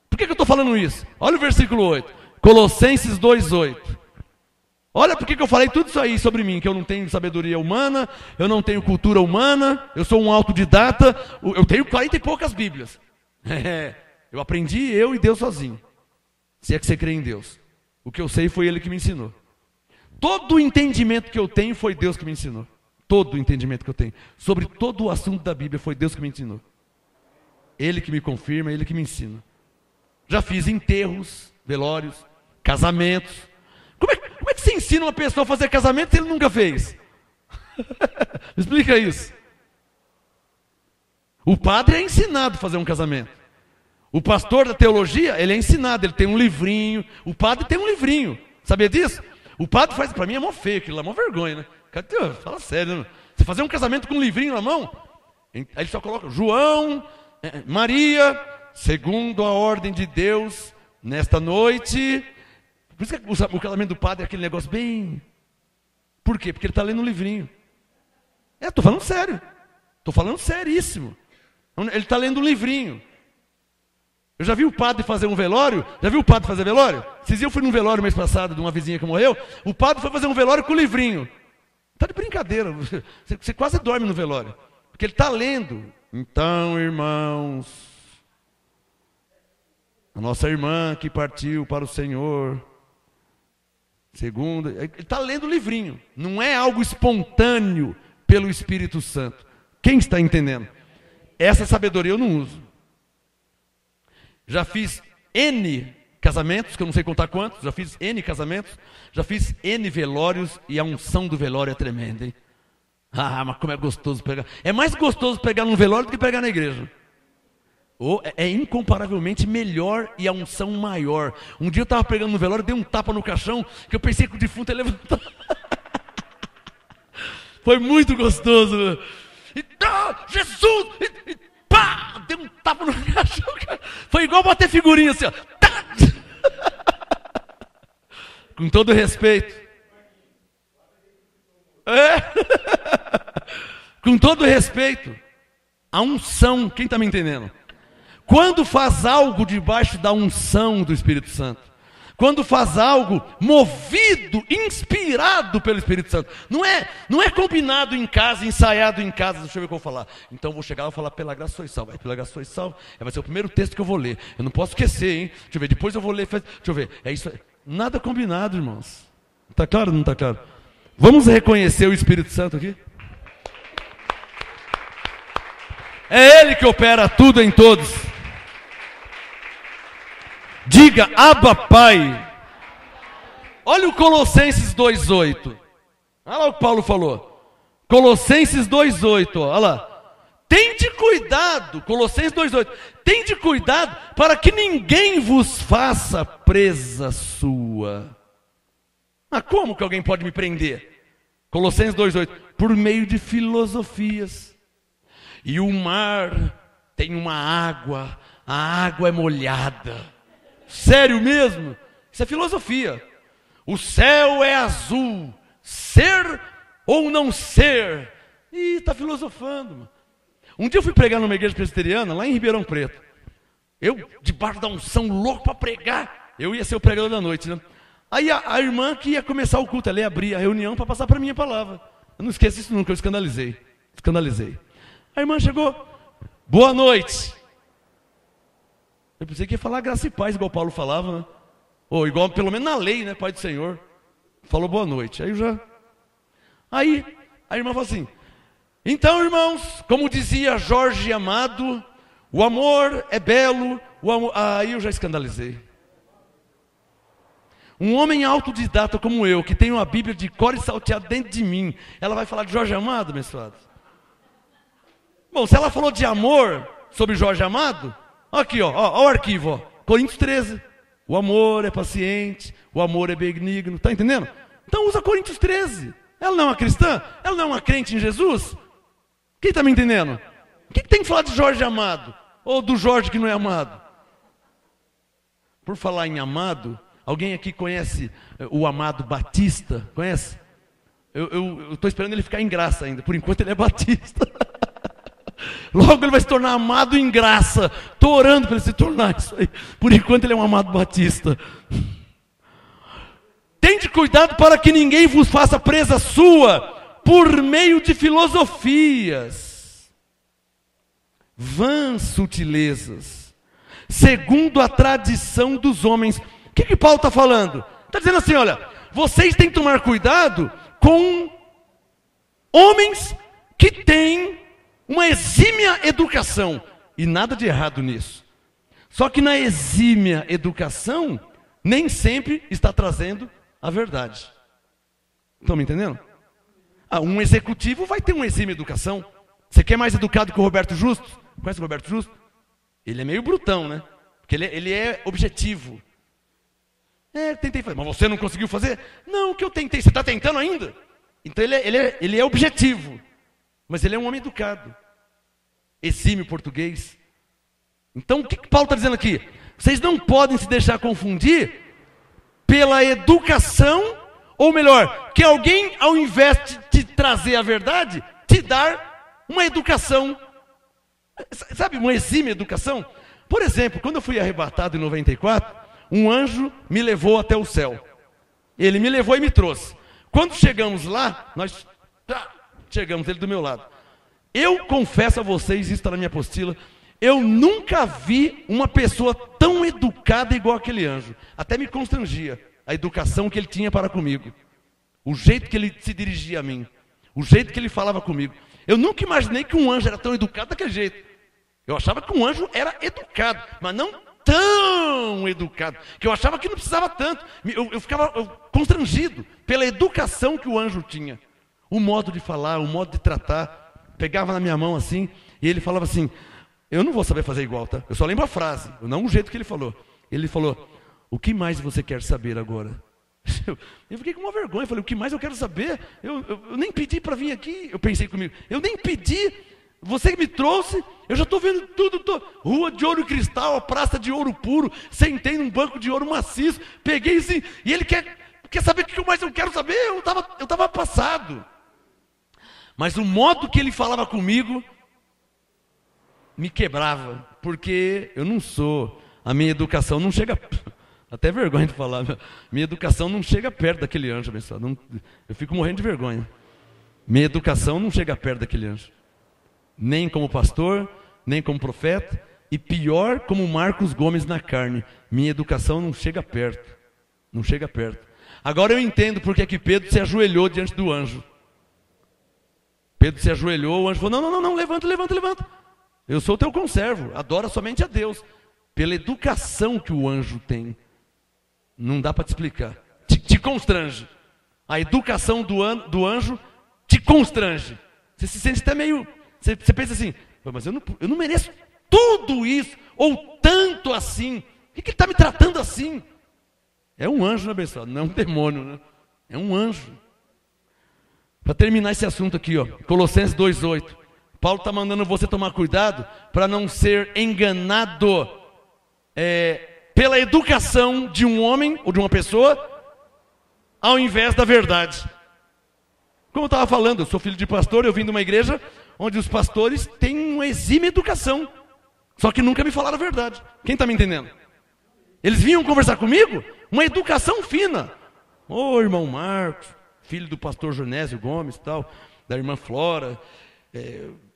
Por que eu estou falando isso? Olha o versículo 8. Colossenses 2:8. Olha por que eu falei tudo isso aí sobre mim. Que eu não tenho sabedoria humana, eu não tenho cultura humana, eu sou um autodidata, eu tenho 40 e poucas Bíblias. Eu aprendi eu e Deus sozinho. Se é que você crê em Deus. O que eu sei foi Ele que me ensinou. Todo o entendimento que eu tenho foi Deus que me ensinou. Todo o entendimento que eu tenho sobre todo o assunto da Bíblia foi Deus que me ensinou. Ele que me confirma, Ele que me ensina. Já fiz enterros, velórios, casamentos. Como é que você ensina uma pessoa a fazer casamento se ele nunca fez? Explica isso. O padre é ensinado a fazer um casamento. O pastor da teologia, ele é ensinado, ele tem um livrinho. O padre tem um livrinho. Sabia disso? O padre faz, para mim é mó feio aquilo lá, mó vergonha, né? Fala sério, né? Você fazer um casamento com um livrinho na mão, aí ele só coloca João, Maria, segundo a ordem de Deus, nesta noite. Por isso que o casamento do padre é aquele negócio bem... Por quê? Porque ele está lendo um livrinho. Estou falando sério. Estou falando seríssimo. Ele está lendo um livrinho. Eu já vi o padre fazer um velório. Já viu o padre fazer velório? Esses dias eu fui num velório mês passado de uma vizinha que morreu. O padre foi fazer um velório com o livrinho. Está de brincadeira. Você quase dorme no velório. Porque ele está lendo. Então, irmãos, a nossa irmã que partiu para o Senhor, segundo, ele está lendo o livrinho. Não é algo espontâneo pelo Espírito Santo. Quem está entendendo? Essa sabedoria eu não uso. Já fiz N casamentos, que eu não sei contar quantos. Já fiz N casamentos. Já fiz N velórios. E a unção do velório é tremenda, hein? Ah, mas como é gostoso pregar. É mais gostoso pregar num velório do que pregar na igreja. É incomparavelmente melhor e a unção maior. Um dia eu estava pregando no velório, dei um tapa no caixão, que eu pensei que o defunto ia levantar. Foi muito gostoso. Jesus! Pá! Dei um tapa no caixão. Foi igual bater figurinha assim, ó. Com todo respeito. Com todo respeito. A unção, quem está me entendendo? Quando faz algo debaixo da unção do Espírito Santo, quando faz algo movido, inspirado pelo Espírito Santo, não é combinado em casa, ensaiado em casa. Deixa eu ver o que eu vou falar. Então eu vou chegar e vou falar: pela graça sois salvo. Pela graça sois salvo. Vai ser o primeiro texto que eu vou ler. Eu não posso esquecer, hein? Deixa eu ver, depois eu vou ler. Deixa eu ver. É isso. Nada combinado, irmãos. Está claro ou não está claro? Vamos reconhecer o Espírito Santo aqui? É Ele que opera tudo em todos. Diga: Abba, Pai. Olha o Colossenses 2:8. Olha lá o que Paulo falou. Colossenses 2,8, olha lá. Tende cuidado, Colossenses 2,8. Tende cuidado para que ninguém vos faça presa sua. Ah, como que alguém pode me prender? Colossenses 2,8. Por meio de filosofias. E o mar tem uma água, a água é molhada. Sério mesmo? Isso é filosofia. O céu é azul, ser ou não ser. Ih, está filosofando, mano. Um dia eu fui pregar numa igreja presbiteriana, lá em Ribeirão Preto. Eu, debaixo da unção, louco para pregar. Eu ia ser o pregador da noite, né? Aí a irmã que ia começar o culto, ela ia abrir a reunião para passar para mim a palavra. Eu não esqueço isso nunca, eu escandalizei. A irmã chegou, boa noite. Eu pensei que ia falar graça e paz, igual Paulo falava, né? Ou igual, pelo menos na lei, né? Pai do Senhor. Falou boa noite. Aí a irmã falou assim, então, irmãos, como dizia Jorge Amado, o amor é belo, aí eu já escandalizei. Um homem autodidata como eu, que tem uma Bíblia de cor e salteado dentro de mim, ela vai falar de Jorge Amado, abençoado? Bom, se ela falou de amor sobre Jorge Amado, aqui, ó o arquivo, ó, Coríntios 13. O amor é paciente, o amor é benigno, tá entendendo? Então usa Coríntios 13. Ela não é uma cristã? Ela não é uma crente em Jesus? Quem está me entendendo? O que tem que falar de Jorge Amado? Ou do Jorge que não é amado? Por falar em amado, alguém aqui conhece o Amado Batista? Conhece? Eu estou esperando ele ficar em graça ainda. Por enquanto ele é batista. Logo ele vai se tornar amado em graça. Estou orando para ele se tornar isso aí. Por enquanto ele é um amado batista. Tende cuidado para que ninguém vos faça presa sua por meio de filosofias, vãs sutilezas, segundo a tradição dos homens. O que Paulo está falando? Está dizendo assim, olha, vocês têm que tomar cuidado com homens que têm uma exímia educação. E nada de errado nisso. Só que na exímia educação, nem sempre está trazendo a verdade. Estão me entendendo? Um executivo vai ter uma exímia educação. Você quer mais educado que o Roberto Justo? Conhece o Roberto Justo? Ele é meio brutão, né? Porque ele é objetivo. Tentei fazer. Mas você não conseguiu fazer? Não, o que eu tentei. Você está tentando ainda? Então ele é objetivo. Mas ele é um homem educado. Exímio português. Então o que Paulo está dizendo aqui? Vocês não podem se deixar confundir pela educação, ou melhor, que alguém, ao invés de te trazer a verdade, te dar uma educação. Sabe, uma exímia educação? Por exemplo, quando eu fui arrebatado em 94, um anjo me levou até o céu. Ele me levou e me trouxe. Quando chegamos lá, nós chegamos, ele do meu lado. Eu confesso a vocês, isso está na minha apostila, eu nunca vi uma pessoa tão educada igual aquele anjo. Até me constrangia a educação que ele tinha para comigo. O jeito que ele se dirigia a mim. O jeito que ele falava comigo. Eu nunca imaginei que um anjo era tão educado daquele jeito. Eu achava que um anjo era educado, mas não tão educado, que eu achava que não precisava tanto. Eu ficava constrangido pela educação que o anjo tinha. O modo de falar, o modo de tratar. Pegava na minha mão assim, e ele falava assim, eu não vou saber fazer igual, tá? Eu só lembro a frase, não o jeito que ele falou. Ele falou, o que mais você quer saber agora? Eu fiquei com uma vergonha, falei, o que mais eu quero saber? Eu nem pedi para vir aqui, eu pensei comigo, eu nem pedi, você que me trouxe, eu já estou vendo tudo, rua de ouro e cristal, a praça de ouro puro, sentei num banco de ouro maciço, peguei assim, e ele quer saber o que mais eu quero saber? Eu estava passado. Mas o modo que ele falava comigo me quebrava, porque eu não sou, a minha educação não chega, até vergonha de falar, minha educação não chega perto daquele anjo, abençoado. Eu fico morrendo de vergonha. Minha educação não chega perto daquele anjo. Nem como pastor, nem como profeta, e pior como Marcos Gomes na carne. Minha educação não chega perto. Não chega perto. Agora eu entendo porque é que Pedro se ajoelhou diante do anjo. Pedro se ajoelhou, o anjo falou, não, levanta. Eu sou o teu conservo, adora somente a Deus. Pela educação que o anjo tem. Não dá para te explicar. Te constrange. A educação do anjo te constrange. Você se sente até meio... Você pensa assim, mas eu não mereço tudo isso, ou tanto assim. Por que ele está me tratando assim? É um anjo, né, abençoado? Não é um demônio, né? É um anjo. Para terminar esse assunto aqui, ó, Colossenses 2:8. Paulo está mandando você tomar cuidado para não ser enganado pela educação de um homem ou de uma pessoa, ao invés da verdade. Como eu estava falando, eu sou filho de pastor, eu vim de uma igreja onde os pastores têm uma exímia educação, só que nunca me falaram a verdade. Quem está me entendendo? Eles vinham conversar comigo, uma educação fina. Ô irmão Marcos, filho do pastor Jonésio Gomes, tal, da irmã Flora,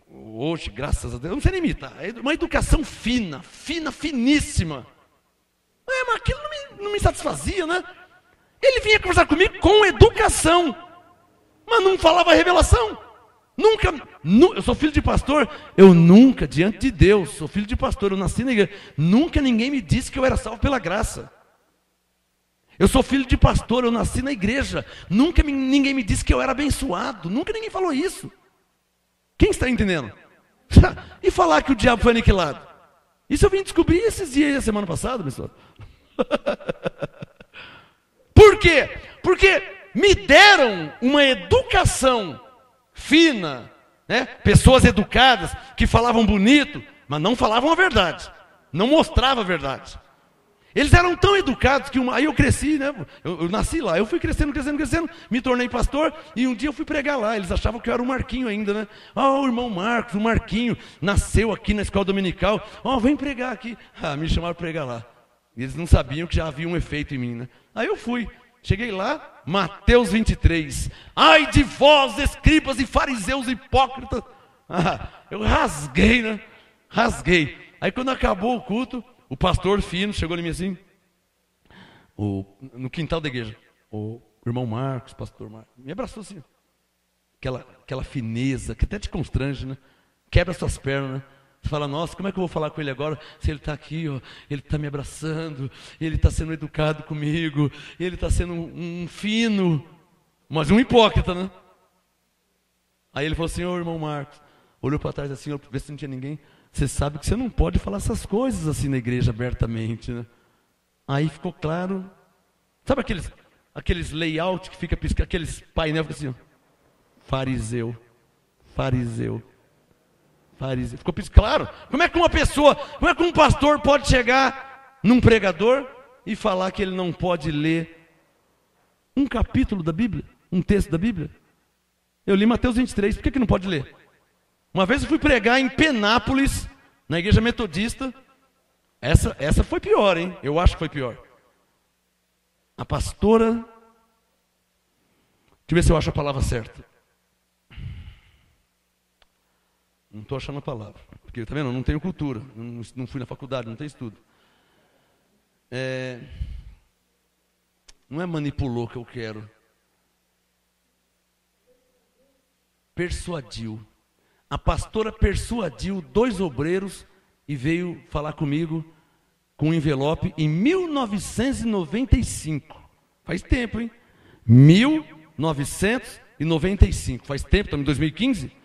hoje, graças a Deus, eu não sei nem imitar, uma educação fina, finíssima. Mas aquilo não me satisfazia, né? Ele vinha conversar comigo com educação, mas não falava revelação. Nunca, eu sou filho de pastor, eu nunca, diante de Deus, sou filho de pastor, eu nasci na igreja, nunca ninguém me disse que eu era salvo pela graça. Eu sou filho de pastor, eu nasci na igreja, nunca ninguém me disse que eu era abençoado, nunca ninguém falou isso. Quem está entendendo? E falar que o diabo foi aniquilado? Isso eu vim descobrir esses dias, semana passada, pessoal. Por quê? Porque me deram uma educação fina, né? Pessoas educadas que falavam bonito, mas não falavam a verdade, não mostravam a verdade. Eles eram tão educados que aí eu cresci, né? Eu nasci lá, eu fui crescendo, me tornei pastor e um dia eu fui pregar lá. Eles achavam que eu era o Marquinho ainda, né? O irmão Marcos, o Marquinho, nasceu aqui na escola dominical. Vem pregar aqui. Me chamaram para pregar lá. E eles não sabiam que já havia um efeito em mim, né? Aí eu fui. Cheguei lá, Mateus 23. Ai de vós, escribas e fariseus hipócritas. Eu rasguei, né? Rasguei. Aí quando acabou o culto, o pastor fino chegou em mim assim, no quintal da igreja. O irmão Marcos, pastor Marcos, me abraçou assim. Aquela fineza, que até te constrange, né? Quebra suas pernas, né? Você fala, nossa, como é que eu vou falar com ele agora? Se ele está aqui, ó, ele está me abraçando, ele está sendo educado comigo, ele está sendo um fino, mas um hipócrita, né? Aí ele falou assim, irmão Marcos, olhou para trás assim, ver se não tinha ninguém. Você sabe que você não pode falar essas coisas assim na igreja abertamente, né? Aí ficou claro. Sabe aqueles layout que fica piscando, aqueles painel que fica assim, ó, fariseu. Ficou claro. Como é que um pastor pode chegar num pregador e falar que ele não pode ler um capítulo da Bíblia, um texto da Bíblia? Eu li Mateus 23, por que não pode ler? Uma vez eu fui pregar em Penápolis, na igreja metodista. Essa foi pior, hein? Eu acho que foi pior. A pastora... Deixa eu ver se eu acho a palavra certa. Não estou achando a palavra. Porque, tá vendo? Eu não tenho cultura. Não fui na faculdade, não tenho estudo. Não é manipulou que eu quero. Persuadiu. A pastora persuadiu 2 obreiros e veio falar comigo com um envelope em 1995. Faz tempo, hein? 1995. Faz tempo, estamos em 2015.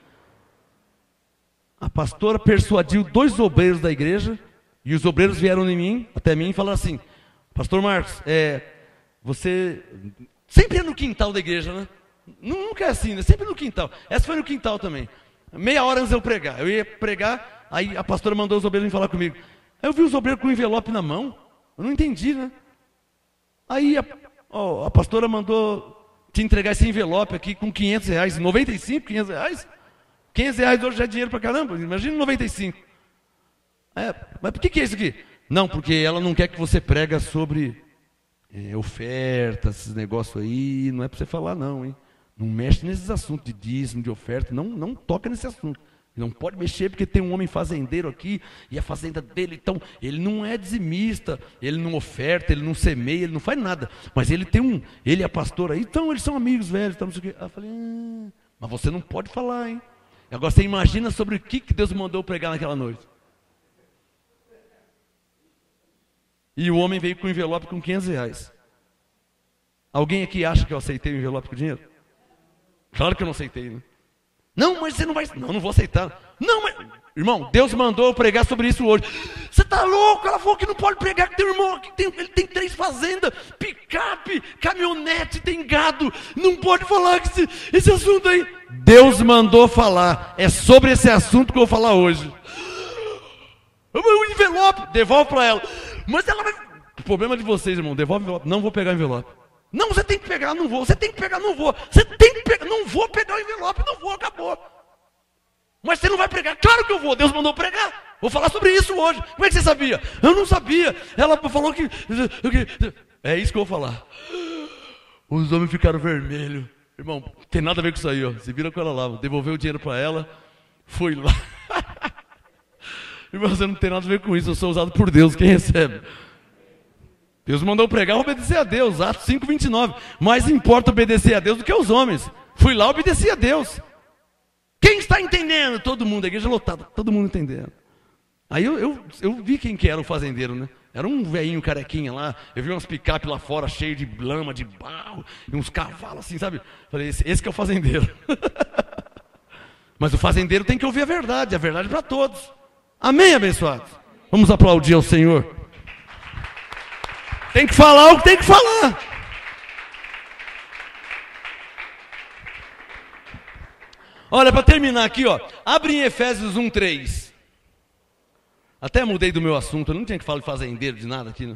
A pastora persuadiu 2 obreiros da igreja e os obreiros vieram até mim e falaram assim, pastor Marcos, você sempre é no quintal da igreja, né? Nunca é assim, né? Sempre no quintal. Essa foi no quintal também. Meia hora antes de eu pregar. Eu ia pregar, aí a pastora mandou os obreiros falar comigo. Aí eu vi os obreiros com um envelope na mão. Eu não entendi, né? Aí a pastora mandou te entregar esse envelope aqui com R$500. 95, R$500. R$500 hoje já é dinheiro pra caramba. Imagina 95. Mas por que é isso aqui? Não, porque ela não quer que você prega sobre oferta, esses negócios aí. Não é para você falar não, hein? Não mexe nesses assuntos de dízimo, de oferta, não toca nesse assunto. Não pode mexer porque tem um homem fazendeiro aqui e a fazenda dele, então, ele não é dizimista, ele não oferta, ele não semeia, ele não faz nada. Mas ele é pastor aí, então eles são amigos velhos, então não sei o quê. Aí eu falei, mas você não pode falar, hein? Agora você imagina sobre o que Deus mandou pregar naquela noite. E o homem veio com um envelope com R$500. Alguém aqui acha que eu aceitei o envelope com dinheiro? Claro que eu não aceitei, né? Não, mas você não vai... Não vou aceitar. Não, mas... Irmão, Deus mandou eu pregar sobre isso hoje. Você tá louco? Ela falou que não pode pregar, que tem um irmão aqui, ele tem 3 fazendas, picape, caminhonete, tem gado. Não pode falar que esse assunto aí. Deus mandou falar. É sobre esse assunto que eu vou falar hoje. O envelope, devolve para ela. Mas ela vai... O problema de vocês, irmão, devolve o envelope. Não vou pegar o envelope. Não, você tem que pegar, não vou. Você tem que pegar, não vou. Você tem que pegar, não vou pegar o envelope, não vou, acabou. Mas você não vai pregar? Claro que eu vou, Deus mandou pregar. Vou falar sobre isso hoje. Como é que você sabia? Eu não sabia. Ela falou que... É isso que eu vou falar. Os homens ficaram vermelhos. Irmão, não tem nada a ver com isso aí, ó. Se vira com ela lá, devolveu o dinheiro para ela. Fui lá. Irmão, você não tem nada a ver com isso. Eu sou usado por Deus, quem recebe? Deus mandou pregar, obedecer a Deus. Atos 5:29. Mais importa obedecer a Deus do que aos homens. Fui lá, obedeci a Deus. Quem está entendendo? Todo mundo, a igreja lotada, todo mundo entendendo. Aí eu vi quem que era o fazendeiro, né? Era um velhinho carequinha lá. Eu vi umas picape lá fora, cheio de lama, de barro, e uns cavalos assim, sabe? Falei, esse que é o fazendeiro. Mas o fazendeiro tem que ouvir a verdade para todos. Amém, abençoados? Vamos aplaudir ao Senhor. Tem que falar o que tem que falar. Olha, para terminar aqui, ó, abre em Efésios 1:3. Até mudei do meu assunto, eu não tinha que falar de fazendeiro, de nada aqui. Né?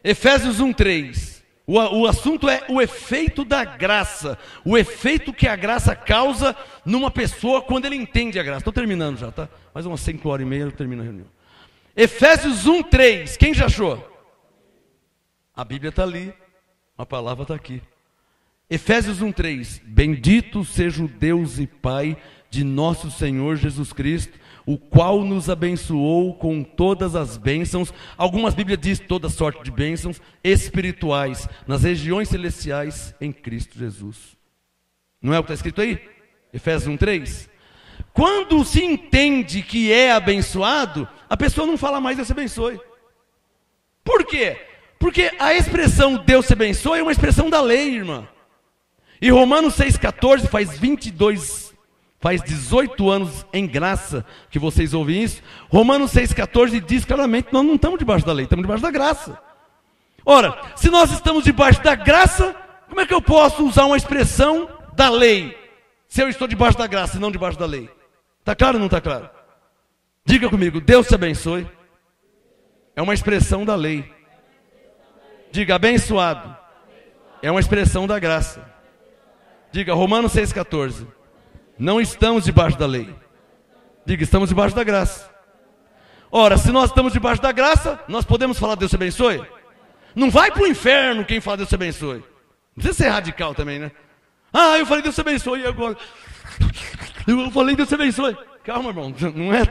Efésios 1:3. O assunto é o efeito da graça. O efeito que a graça causa numa pessoa quando ele entende a graça. Estou terminando já, tá? Mais umas 5h30 eu termino a reunião. Efésios 1:3. Quem já achou? A Bíblia está ali, a palavra está aqui. Efésios 1:3. Bendito seja o Deus e Pai de nosso Senhor Jesus Cristo, o qual nos abençoou com todas as bênçãos, algumas Bíblias dizem toda sorte de bênçãos espirituais, nas regiões celestiais em Cristo Jesus. Não é o que está escrito aí? Efésios 1:3. Quando se entende que é abençoado, a pessoa não fala mais Deus te abençoe. Por quê? Porque a expressão Deus te abençoe é uma expressão da lei, irmã. E Romanos 6,14 faz 18 anos em graça que vocês ouvem isso. Romanos 6,14 diz claramente que nós não estamos debaixo da lei, estamos debaixo da graça. Ora, se nós estamos debaixo da graça, como é que eu posso usar uma expressão da lei? Se eu estou debaixo da graça e não debaixo da lei. Está claro ou não está claro? Diga comigo, Deus te abençoe. É uma expressão da lei. Diga, abençoado. É uma expressão da graça. Diga, Romanos 6,14. Não estamos debaixo da lei. Diga, estamos debaixo da graça. Ora, se nós estamos debaixo da graça, nós podemos falar Deus te abençoe? Não vai para o inferno quem fala Deus te abençoe. Não precisa ser radical também, né? Ah, eu falei Deus te abençoe e agora... Eu falei Deus te abençoe. Calma, irmão.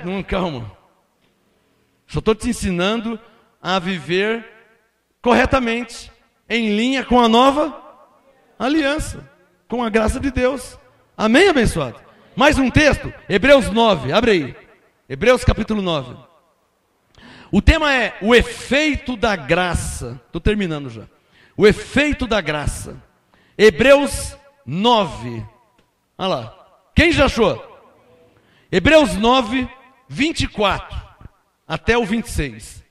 Não, calma. Só estou te ensinando a viver corretamente, em linha com a nova aliança, com a graça de Deus. Amém, abençoado? Mais um texto, Hebreus 9, abre aí. Hebreus capítulo 9. O tema é o efeito da graça. Estou terminando já. O efeito da graça. Hebreus 9. Olha lá. Quem já achou? Hebreus 9, 24 até o 26.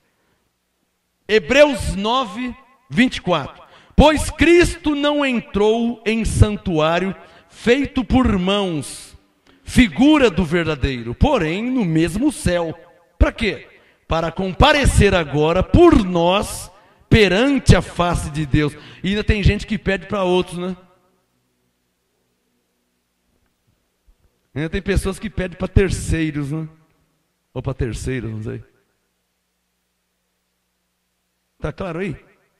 Hebreus 9, 24. Pois Cristo não entrou em santuário feito por mãos, figura do verdadeiro, porém no mesmo céu. Para quê? Para comparecer agora por nós perante a face de Deus. E ainda tem gente que pede para outros, né? Ainda tem pessoas que pedem para terceiros, né? Ou para terceiros, não sei. Está claro aí?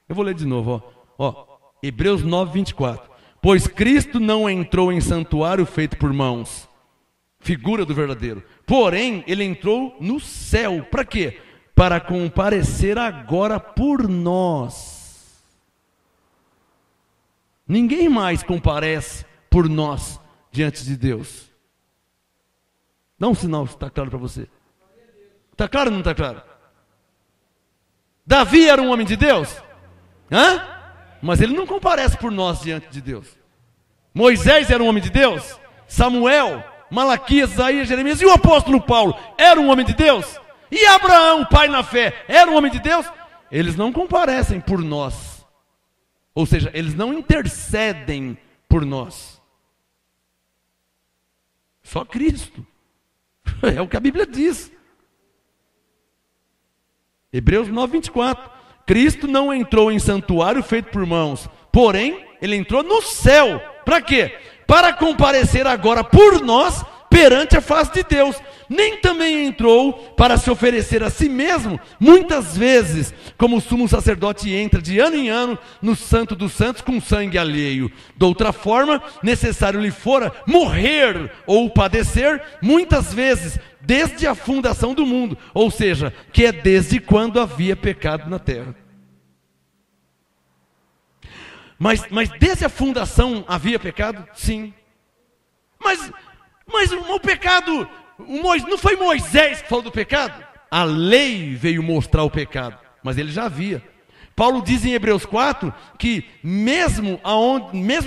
Eu vou ler de novo, ó. Hebreus 9, 24. Pois Cristo não entrou em santuário feito por mãos, figura do verdadeiro. Porém, ele entrou no céu. Para quê? Para comparecer agora por nós. Ninguém mais comparece por nós diante de Deus. Dá um sinal se está claro para você. Está claro ou não está claro? Davi era um homem de Deus? Hã? Mas ele não comparece por nós diante de Deus. Moisés era um homem de Deus? Samuel, Malaquias, Isaías, Jeremias e o apóstolo Paulo era um homem de Deus? E Abraão, pai na fé, era um homem de Deus? Eles não comparecem por nós. Ou seja, eles não intercedem por nós. Só Cristo. É o que a Bíblia diz. Hebreus 9:24. Cristo não entrou em santuário feito por mãos, porém, ele entrou no céu. Para quê? Para comparecer agora por nós perante a face de Deus. Nem também entrou para se oferecer a si mesmo, muitas vezes, como o sumo sacerdote entra de ano em ano no santo dos santos com sangue alheio. De outra forma, necessário lhe fora morrer ou padecer, muitas vezes, desde a fundação do mundo, ou seja, que é desde quando havia pecado na terra. Mas desde a fundação havia pecado? Sim. Mas o pecado, não foi Moisés que falou do pecado? A lei veio mostrar o pecado, mas ele já havia. Paulo diz em Hebreus 4 que mesmo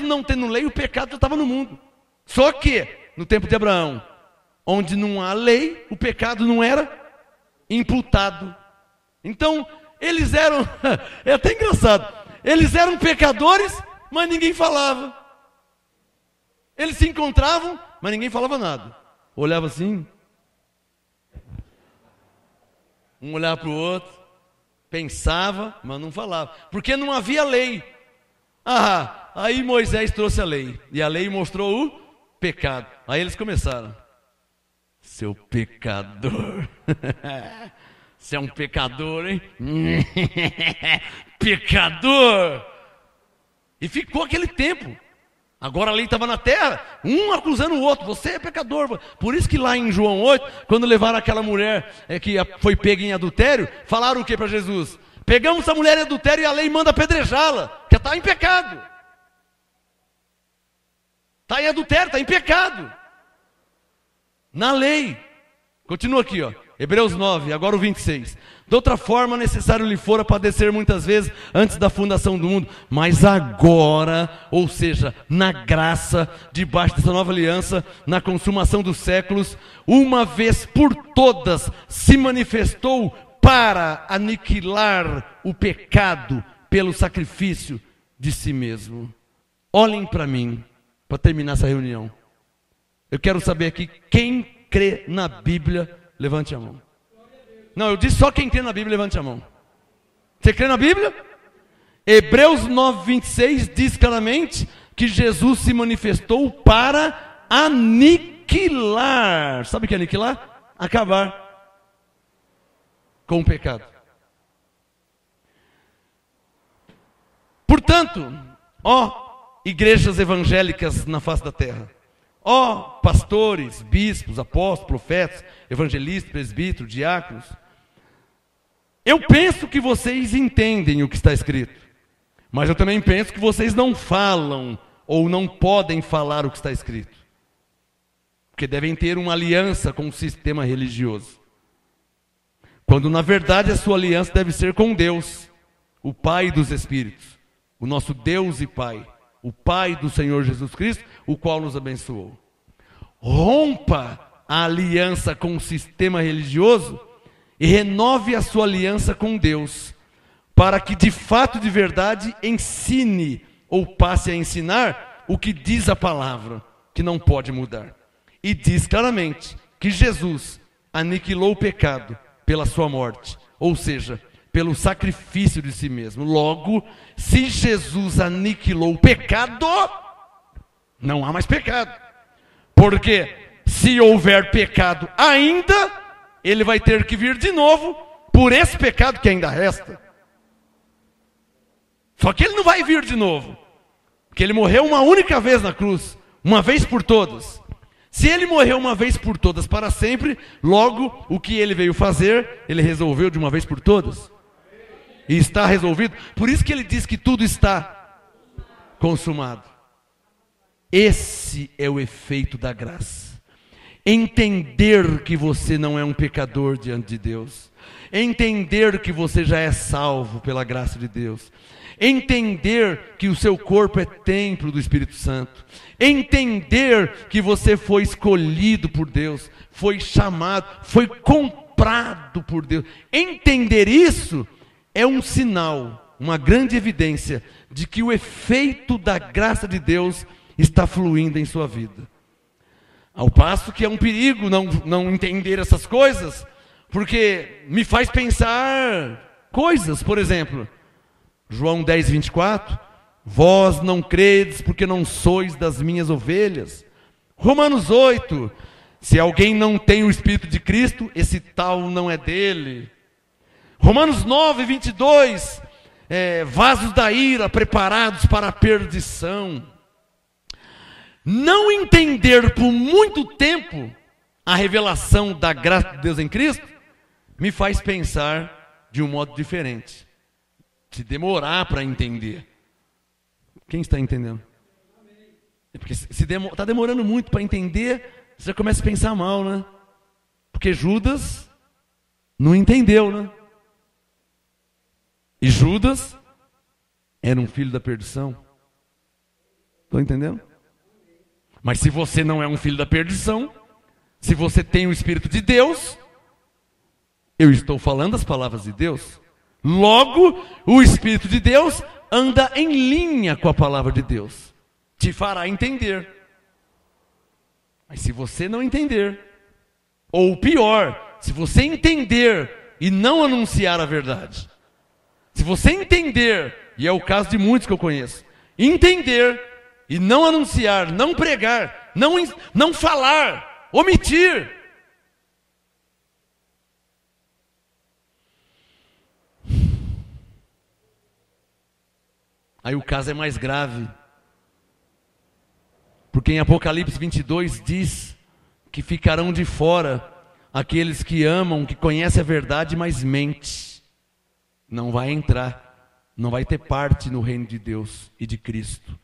não tendo lei, o pecado já estava no mundo. Só que, no tempo de Abraão, onde não há lei, o pecado não era imputado. Então, eles eram, é até engraçado, eles eram pecadores, mas ninguém falava. Eles se encontravam, mas ninguém falava nada. Olhava assim, um olhava para o outro, pensava, mas não falava, porque não havia lei. Aí Moisés trouxe a lei, e a lei mostrou o pecado. Aí eles começaram: seu pecador, você é um pecador, hein? Pecador! E ficou aquele tempo. Agora a lei estava na terra, um acusando o outro: você é pecador. Por isso que lá em João 8, quando levaram aquela mulher que foi pega em adultério, falaram o que para Jesus? Pegamos essa mulher em adultério e a lei manda apedrejá-la, porque está em pecado. Está em adultério, está em pecado. Na lei. Continua aqui, ó. Hebreus 9, agora o 26. De outra forma, necessário lhe fora padecer muitas vezes antes da fundação do mundo. Mas agora, ou seja, na graça, debaixo dessa nova aliança, na consumação dos séculos, uma vez por todas, se manifestou para aniquilar o pecado pelo sacrifício de si mesmo. Olhem para mim, para terminar essa reunião. Eu quero saber aqui, quem crê na Bíblia, levante a mão. Não, eu disse só quem crê na Bíblia, levante a mão. Você crê na Bíblia? Hebreus 9:26 diz claramente que Jesus se manifestou para aniquilar. Sabe o que é aniquilar? Acabar com o pecado. Portanto, ó igrejas evangélicas na face da terra, ó pastores, bispos, apóstolos, profetas, evangelistas, presbíteros, diáconos, eu penso que vocês entendem o que está escrito, mas eu também penso que vocês não falam ou não podem falar o que está escrito, porque devem ter uma aliança com o sistema religioso, quando na verdade a sua aliança deve ser com Deus, o Pai dos Espíritos, o nosso Deus e Pai, o Pai do Senhor Jesus Cristo, o qual nos abençoou. Rompa a aliança com o sistema religioso e renove a sua aliança com Deus, para que de fato, de verdade, ensine ou passe a ensinar o que diz a palavra, que não pode mudar. E diz claramente que Jesus aniquilou o pecado pela sua morte, ou seja, pelo sacrifício de si mesmo. Logo, se Jesus aniquilou o pecado, não há mais pecado. Porque se houver pecado ainda, ele vai ter que vir de novo por esse pecado que ainda resta. Só que ele não vai vir de novo, porque ele morreu uma única vez na cruz, uma vez por todas. Se ele morreu uma vez por todas para sempre, logo o que ele veio fazer, ele resolveu de uma vez por todas. E está resolvido. Por isso que ele diz que tudo está consumado. Esse é o efeito da graça. Entender que você não é um pecador diante de Deus. entender que você já é salvo pela graça de Deus, entender que o seu corpo é templo do Espírito Santo, entender que você foi escolhido por Deus, foi chamado, foi comprado por Deus. Entender isso é um sinal, uma grande evidência de que o efeito da graça de Deus está fluindo em sua vida. Ao passo que é um perigo não entender essas coisas, porque me faz pensar coisas, por exemplo, João 10, 24, vós não credes porque não sois das minhas ovelhas. Romanos 8, se alguém não tem o Espírito de Cristo, esse tal não é dele. Romanos 9, 22, vasos da ira preparados para a perdição. Não entender por muito tempo a revelação da graça de Deus em Cristo, me faz pensar de um modo diferente. Se demorar para entender. Quem está entendendo? Porque se está demorando muito para entender, você já começa a pensar mal, né? Porque Judas não entendeu, né? E Judas era um filho da perdição. Estão entendendo? Mas se você não é um filho da perdição, se você tem o Espírito de Deus, eu estou falando as palavras de Deus. Logo, o Espírito de Deus anda em linha com a palavra de Deus. Te fará entender. Mas se você não entender, ou pior, se você entender e não anunciar a verdade, se você entender, e é o caso de muitos que eu conheço, entender e não anunciar, não pregar, não falar, omitir, aí o caso é mais grave. Porque em Apocalipse 22 diz que ficarão de fora aqueles que amam, que conhecem a verdade, mas mente. Não vai entrar, não vai ter parte no reino de Deus e de Cristo.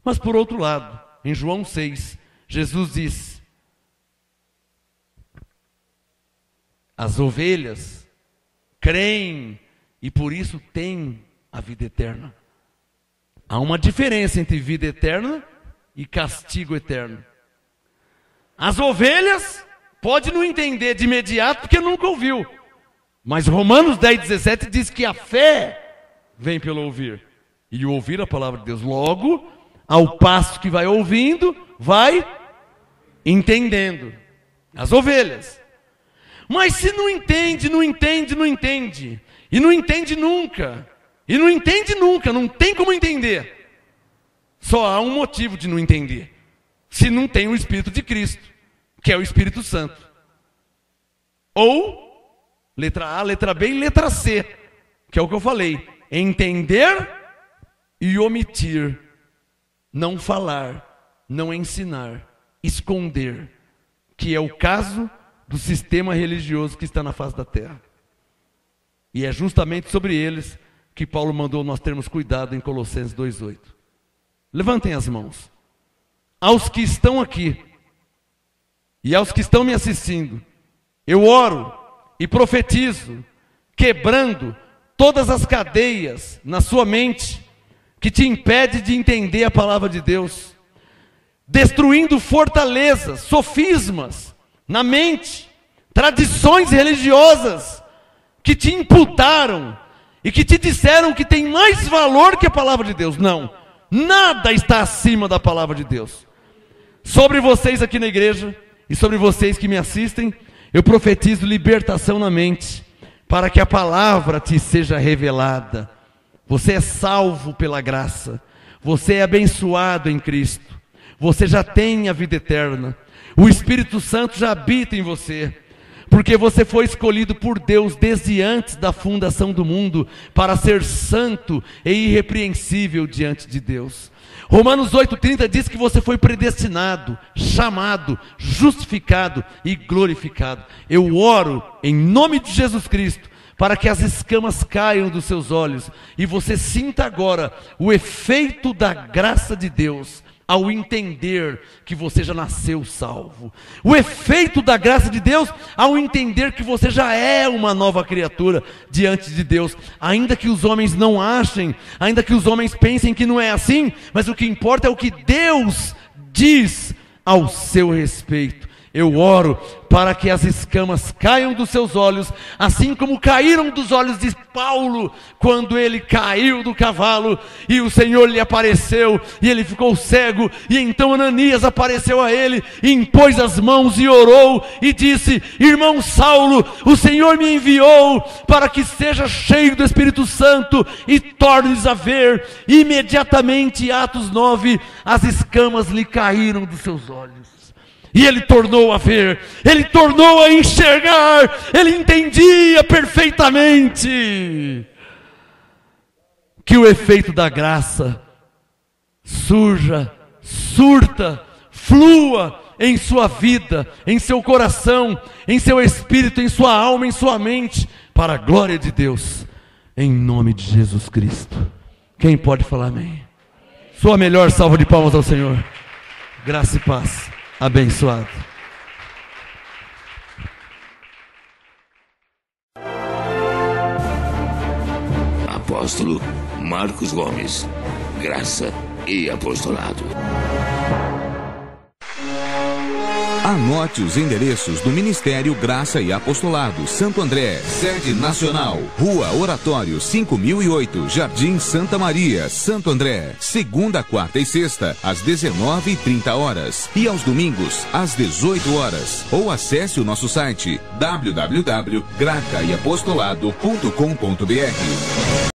Mas por outro lado, em João 6, Jesus diz: as ovelhas creem e por isso têm a vida eterna. Há uma diferença entre vida eterna e castigo eterno. As ovelhas pode não entender de imediato porque nunca ouviu. Mas Romanos 10, 17 diz que a fé vem pelo ouvir. E o ouvir a palavra de Deus. Logo, ao passo que vai ouvindo, vai entendendo. As ovelhas. Mas se não entende, não entende, não entende. E não entende nunca. E não entende nunca, não tem como entender. Só há um motivo de não entender. Se não tem o Espírito de Cristo, que é o Espírito Santo. Ou, letra A, letra B e letra C, que é o que eu falei. Entender e omitir. Não falar, não ensinar, esconder. Que é o caso do sistema religioso que está na face da terra. E é justamente sobre eles que Paulo mandou nós termos cuidado em Colossenses 2,8. Levantem as mãos. Aos que estão aqui e aos que estão me assistindo, eu oro e profetizo, quebrando todas as cadeias na sua mente que te impede de entender a palavra de Deus, destruindo fortalezas, sofismas na mente, tradições religiosas que te imputaram e que te disseram que tem mais valor que a palavra de Deus. Não, nada está acima da palavra de Deus. Sobre vocês aqui na igreja e sobre vocês que me assistem, eu profetizo libertação na mente, para que a palavra te seja revelada. Você é salvo pela graça, você é abençoado em Cristo, você já tem a vida eterna, o Espírito Santo já habita em você, porque você foi escolhido por Deus desde antes da fundação do mundo para ser santo e irrepreensível diante de Deus. Romanos 8,30 diz que você foi predestinado, chamado, justificado e glorificado. Eu oro em nome de Jesus Cristo para que as escamas caiam dos seus olhos e você sinta agora o efeito da graça de Deus ao entender que você já nasceu salvo. O efeito da graça de Deus ao entender que você já é uma nova criatura diante de Deus. Ainda que os homens não achem, ainda que os homens pensem que não é assim, mas o que importa é o que Deus diz ao seu respeito. Eu oro para que as escamas caiam dos seus olhos, assim como caíram dos olhos de Paulo, quando ele caiu do cavalo, e o Senhor lhe apareceu, e ele ficou cego, e então Ananias apareceu a ele, e impôs as mãos e orou, e disse: irmão Saulo, o Senhor me enviou, para que seja cheio do Espírito Santo, e tornes a ver. Imediatamente, Atos 9, as escamas lhe caíram dos seus olhos. E ele tornou a ver, ele tornou a enxergar, ele entendia perfeitamente que o efeito da graça surta, flua em sua vida, em seu coração, em seu espírito, em sua alma, em sua mente, para a glória de Deus, em nome de Jesus Cristo. Quem pode falar amém? Sua melhor salva de palmas ao Senhor. Graça e paz. Abençoado. Apóstolo Marcos Gomes, graça e apostolado. Anote os endereços do Ministério Graça e Apostolado Santo André, sede nacional, Rua Oratório 5008, Jardim Santa Maria, Santo André, segunda, quarta e sexta, às 19h30, e aos domingos, às 18h, ou acesse o nosso site www.gracaiapostolado.com.br.